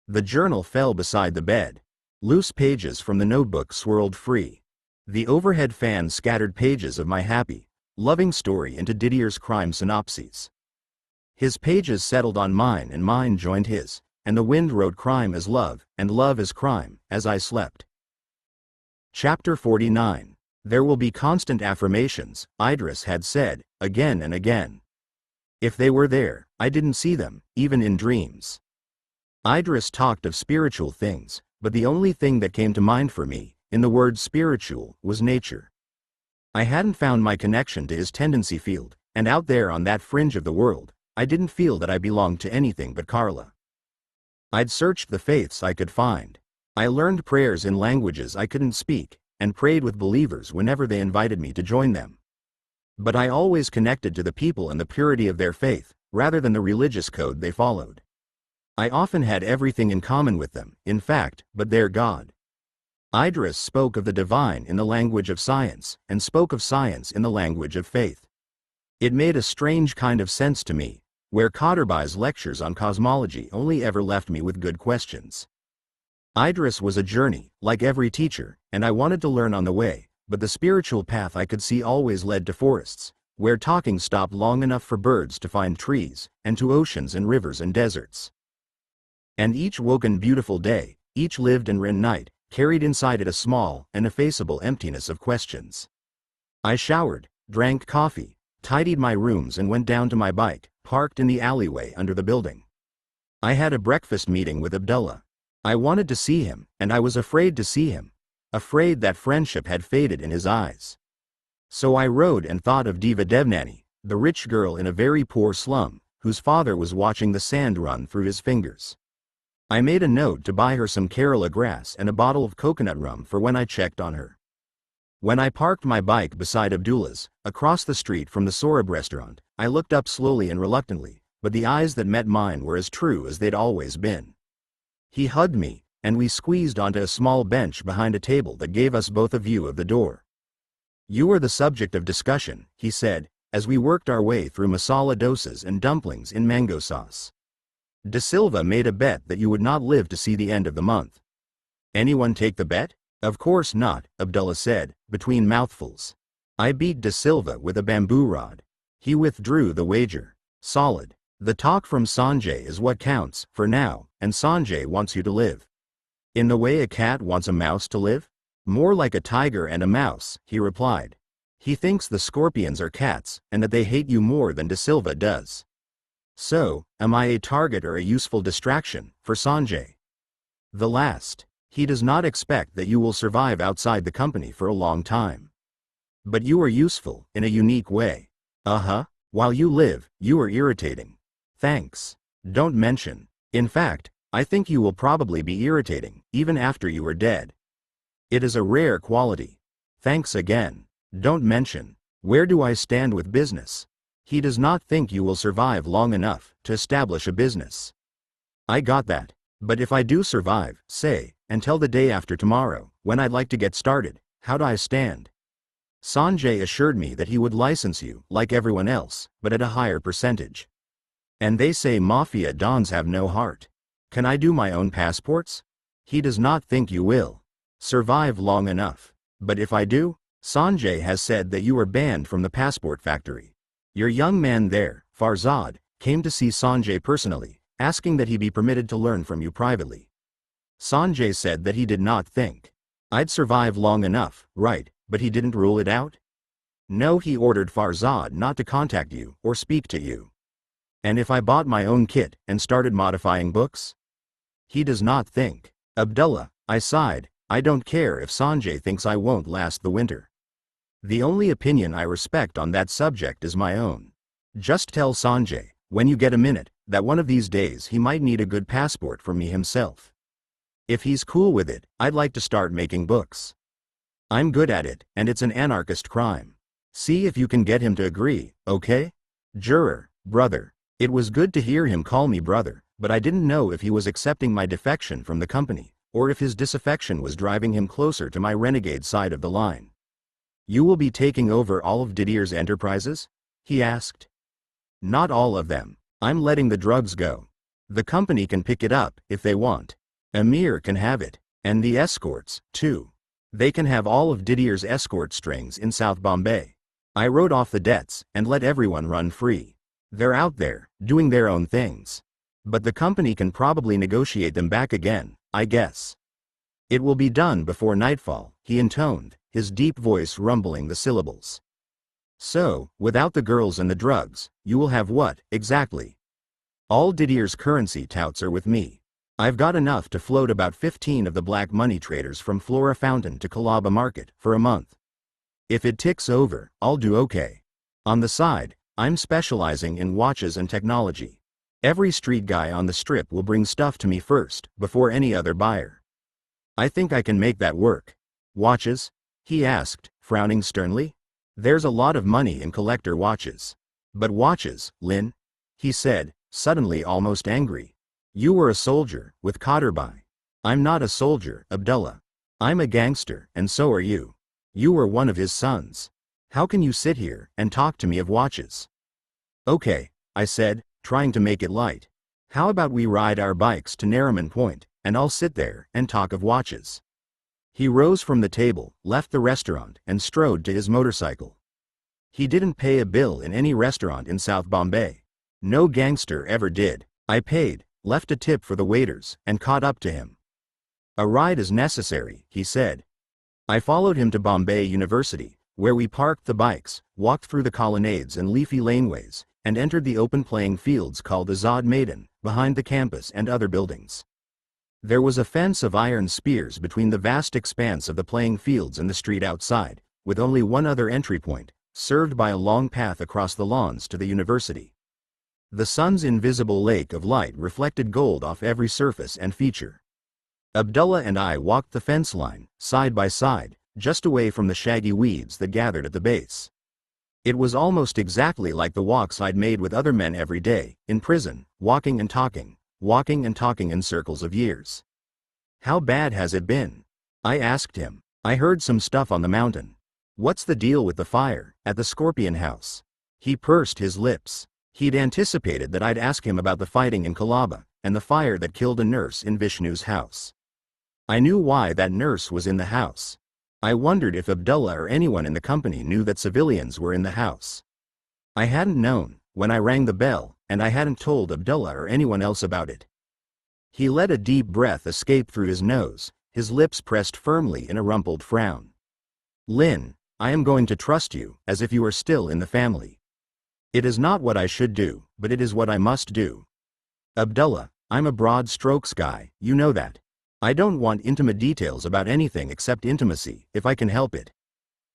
The journal fell beside the bed. Loose pages from the notebook swirled free. The overhead fan scattered pages of my happy, loving story into Didier's crime synopses. His pages settled on mine and mine joined his, and the wind wrote crime as love, and love as crime, as I slept. Chapter 49. There will be constant affirmations, Idris had said, again and again. If they were there, I didn't see them, even in dreams. Idris talked of spiritual things, but the only thing that came to mind for me, in the word spiritual, was nature. I hadn't found my connection to his tendency field, and out there on that fringe of the world, I didn't feel that I belonged to anything but Carla. I'd searched the faiths I could find. I learned prayers in languages I couldn't speak, and prayed with believers whenever they invited me to join them. But I always connected to the people and the purity of their faith, rather than the religious code they followed. I often had everything in common with them, in fact, but their God. Idris spoke of the divine in the language of science, and spoke of science in the language of faith. It made a strange kind of sense to me, where Qadrbai's lectures on cosmology only ever left me with good questions. Idris was a journey, like every teacher, and I wanted to learn on the way, but the spiritual path I could see always led to forests, where talking stopped long enough for birds to find trees, and to oceans and rivers and deserts. And each woken beautiful day, each lived and rin night, carried inside it a small, ineffaceable emptiness of questions. I showered, drank coffee, tidied my rooms and went down to my bike, parked in the alleyway under the building. I had a breakfast meeting with Abdullah. I wanted to see him, and I was afraid to see him, afraid that friendship had faded in his eyes. So I rode and thought of Diva Devnani, the rich girl in a very poor slum, whose father was watching the sand run through his fingers. I made a note to buy her some Kerala grass and a bottle of coconut rum for when I checked on her. When I parked my bike beside Abdullah's, across the street from the Sorab restaurant, I looked up slowly and reluctantly, but the eyes that met mine were as true as they'd always been. He hugged me, and we squeezed onto a small bench behind a table that gave us both a view of the door. "You are the subject of discussion," he said, as we worked our way through masala dosas and dumplings in mango sauce. "De Silva made a bet that you would not live to see the end of the month." "Anyone take the bet?" "Of course not," Abdullah said, between mouthfuls. "I beat De Silva with a bamboo rod." He withdrew the wager. "Solid. The talk from Sanjay is what counts, for now, and Sanjay wants you to live." "In the way a cat wants a mouse to live?" "More like a tiger and a mouse," he replied. "He thinks the scorpions are cats, and that they hate you more than De Silva does." "So, am I a target or a useful distraction, for Sanjay?" "The last. He does not expect that you will survive outside the company for a long time. But you are useful, in a unique way." "Uh-huh. While you live, you are irritating." "Thanks. Don't mention. In fact, I think you will probably be irritating, even after you are dead." "It is a rare quality." "Thanks again. Don't mention. Where do I stand with business?" "He does not think you will survive long enough to establish a business." "I got that. But if I do survive, say, until the day after tomorrow, when I'd like to get started, how do I stand?" Sanjay assured me that he would license you, like everyone else, but at a higher percentage. "And they say mafia dons have no heart. Can I do my own passports?" "He does not think you will survive long enough. But if I do?" "Sanjay has said that you are banned from the passport factory. Your young man there, Farzad, came to see Sanjay personally, asking that he be permitted to learn from you privately. Sanjay said that he did not think I'd survive long enough, right, but he didn't rule it out?" "No, he ordered Farzad not to contact you or speak to you." "And if I bought my own kit and started modifying books?" "He does not think." "Abdullah," I sighed, "I don't care if Sanjay thinks I won't last the winter. The only opinion I respect on that subject is my own. Just tell Sanjay, when you get a minute, that one of these days he might need a good passport from me himself. If he's cool with it, I'd like to start making books. I'm good at it, and it's an anarchist crime. See if you can get him to agree, okay?" Juror, brother. It was good to hear him call me brother, but I didn't know if he was accepting my defection from the company, or if his disaffection was driving him closer to my renegade side of the line. "You will be taking over all of Didier's enterprises?" he asked. "Not all of them. I'm letting the drugs go. The company can pick it up, if they want. Amir can have it, and the escorts, too. They can have all of Didier's escort strings in South Bombay. I wrote off the debts, and let everyone run free. They're out there, doing their own things. But the company can probably negotiate them back again, I guess. It will be done before nightfall," he intoned, his deep voice rumbling the syllables. "So, without the girls and the drugs, you will have what, exactly?" "All Didier's currency touts are with me. I've got enough to float about 15 of the black money traders from Flora Fountain to Colaba Market for a month. If it ticks over, I'll do okay. On the side, I'm specializing in watches and technology. Every street guy on the strip will bring stuff to me first, before any other buyer. I think I can make that work. Watches? He asked, frowning sternly. There's a lot of money in collector watches. But watches, Lin? He said, suddenly almost angry. You were a soldier, with Qadarbhai. I'm not a soldier, Abdullah. I'm a gangster, and so are you. You were one of his sons. How can you sit here and talk to me of watches? Okay, I said, trying to make it light. How about we ride our bikes to Nariman Point, and I'll sit there and talk of watches. He rose from the table, left the restaurant, and strode to his motorcycle. He didn't pay a bill in any restaurant in South Bombay. No gangster ever did. I paid, left a tip for the waiters, and caught up to him. A ride is necessary, he said. I followed him to Bombay University, where we parked the bikes, walked through the colonnades and leafy laneways, and entered the open playing fields called Azad Maidan, behind the campus and other buildings. There was a fence of iron spears between the vast expanse of the playing fields and the street outside, with only one other entry point, served by a long path across the lawns to the university. The sun's invisible lake of light reflected gold off every surface and feature. Abdullah and I walked the fence line, side by side, just away from the shaggy weeds that gathered at the base. It was almost exactly like the walks I'd made with other men every day, in prison, walking and talking in circles of years. How bad has it been? I asked him. I heard some stuff on the mountain. What's the deal with the fire, at the Scorpion House? He pursed his lips. He'd anticipated that I'd ask him about the fighting in Colaba, and the fire that killed a nurse in Vishnu's house. I knew why that nurse was in the house. I wondered if Abdullah or anyone in the company knew that civilians were in the house. I hadn't known, when I rang the bell, and I hadn't told Abdullah or anyone else about it. He let a deep breath escape through his nose, his lips pressed firmly in a rumpled frown. Lin, I am going to trust you, as if you were still in the family. It is not what I should do, but it is what I must do. Abdullah, I'm a broad strokes guy, you know that. I don't want intimate details about anything except intimacy, if I can help it.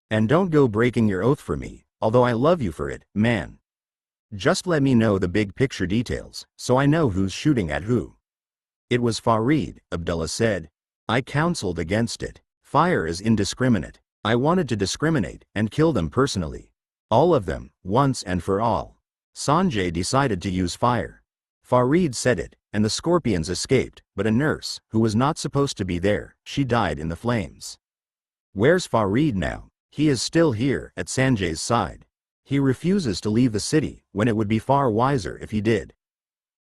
And don't go breaking your oath for me, although I love you for it, man. Just let me know the big picture details, so I know who's shooting at who. It was Farid, Abdullah said. I counseled against it. Fire is indiscriminate. I wanted to discriminate and kill them personally. All of them, once and for all. Sanjay decided to use fire. Farid said it, and the scorpions escaped, but a nurse, who was not supposed to be there, she died in the flames. Where's Farid now? He is still here, at Sanjay's side. He refuses to leave the city, when it would be far wiser if he did.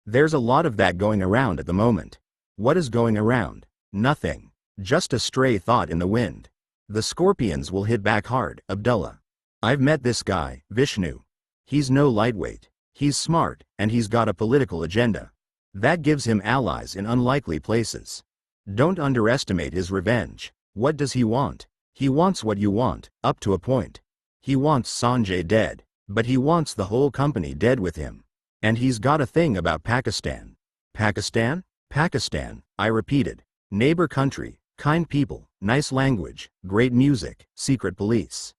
There's a lot of that going around at the moment. What is going around? Nothing. Just a stray thought in the wind. The scorpions will hit back hard, Abdullah. I've met this guy, Vishnu. He's no lightweight. He's smart, and he's got a political agenda. That gives him allies in unlikely places. Don't underestimate his revenge. What does he want? He wants what you want, up to a point. He wants Sanjay dead, but he wants the whole company dead with him. And he's got a thing about Pakistan. Pakistan? Pakistan, I repeated. Neighbor country, kind people, nice language, great music, secret police.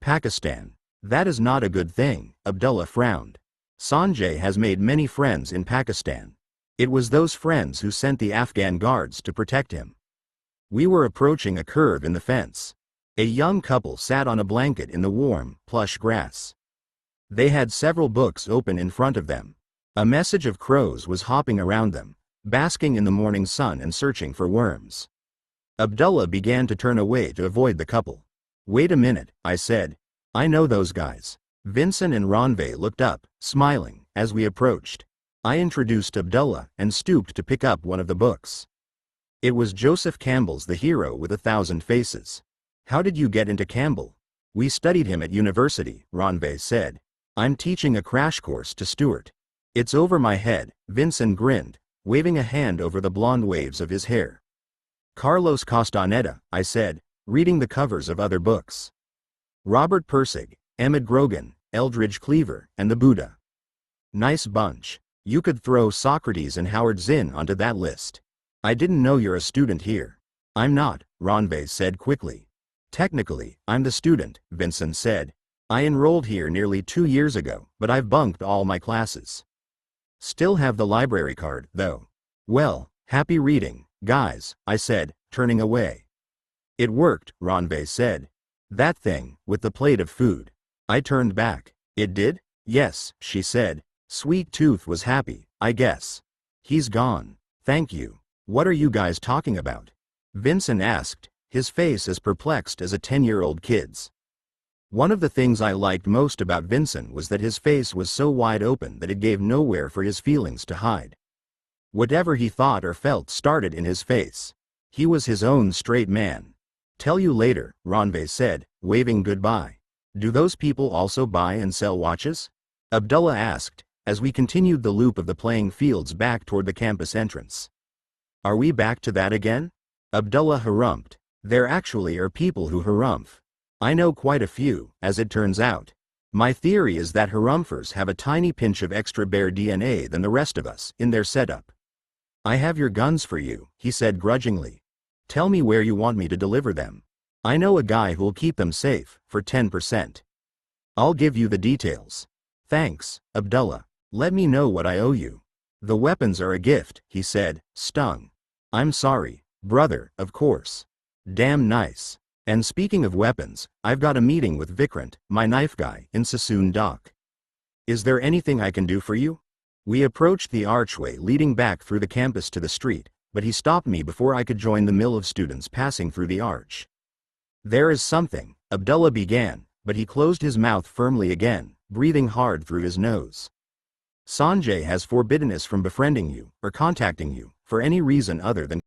Pakistan. That is not a good thing, Abdullah frowned. Sanjay has made many friends in Pakistan. It was those friends who sent the Afghan guards to protect him. We were approaching a curve in the fence. A young couple sat on a blanket in the warm, plush grass. They had several books open in front of them. A message of crows was hopping around them, basking in the morning sun and searching for worms. Abdullah began to turn away to avoid the couple. Wait a minute, I said. I know those guys. Vincent and Ranveer looked up, smiling, as we approached. I introduced Abdullah and stooped to pick up one of the books. It was Joseph Campbell's The Hero with 1,000 Faces. How did you get into Campbell? We studied him at university, Ranveer said. I'm teaching a crash course to Stuart. It's over my head, Vincent grinned, waving a hand over the blonde waves of his hair. Carlos Castaneda, I said, reading the covers of other books. Robert Pirsig, Emmett Grogan, Eldridge Cleaver, and the Buddha. Nice bunch. You could throw Socrates and Howard Zinn onto that list. I didn't know you're a student here. I'm not, Ranvez said quickly. Technically, I'm the student, Vincent said. I enrolled here nearly 2 years ago, but I've bunked all my classes. Still have the library card, though. Well, happy reading, guys, I said, turning away. It worked, Ranvez said. That thing, with the plate of food. I turned back. It did? Yes, she said. Sweet Tooth was happy, I guess. He's gone. Thank you. What are you guys talking about? Vincent asked, his face as perplexed as a 10-year-old kid's. One of the things I liked most about Vincent was that his face was so wide open that it gave nowhere for his feelings to hide. Whatever he thought or felt started in his face. He was his own straight man. Tell you later, Ranvez said, waving goodbye. Do those people also buy and sell watches? Abdullah asked, as we continued the loop of the playing fields back toward the campus entrance. Are we back to that again? Abdullah harumphed. There actually are people who harumph. I know quite a few, as it turns out. My theory is that harumphers have a tiny pinch of extra bear DNA than the rest of us in their setup. I have your guns for you, he said grudgingly. Tell me where you want me to deliver them. I know a guy who'll keep them safe, for 10%. I'll give you the details. Thanks, Abdullah. Let me know what I owe you. The weapons are a gift, he said, stung. I'm sorry, brother, of course. Damn nice. And speaking of weapons, I've got a meeting with Vikrant, my knife guy, in Sassoon Dock. Is there anything I can do for you? We approached the archway leading back through the campus to the street, but he stopped me before I could join the mill of students passing through the arch. There is something, Abdullah began, but he closed his mouth firmly again, breathing hard through his nose. Sanjay has forbidden us from befriending you, or contacting you, for any reason other than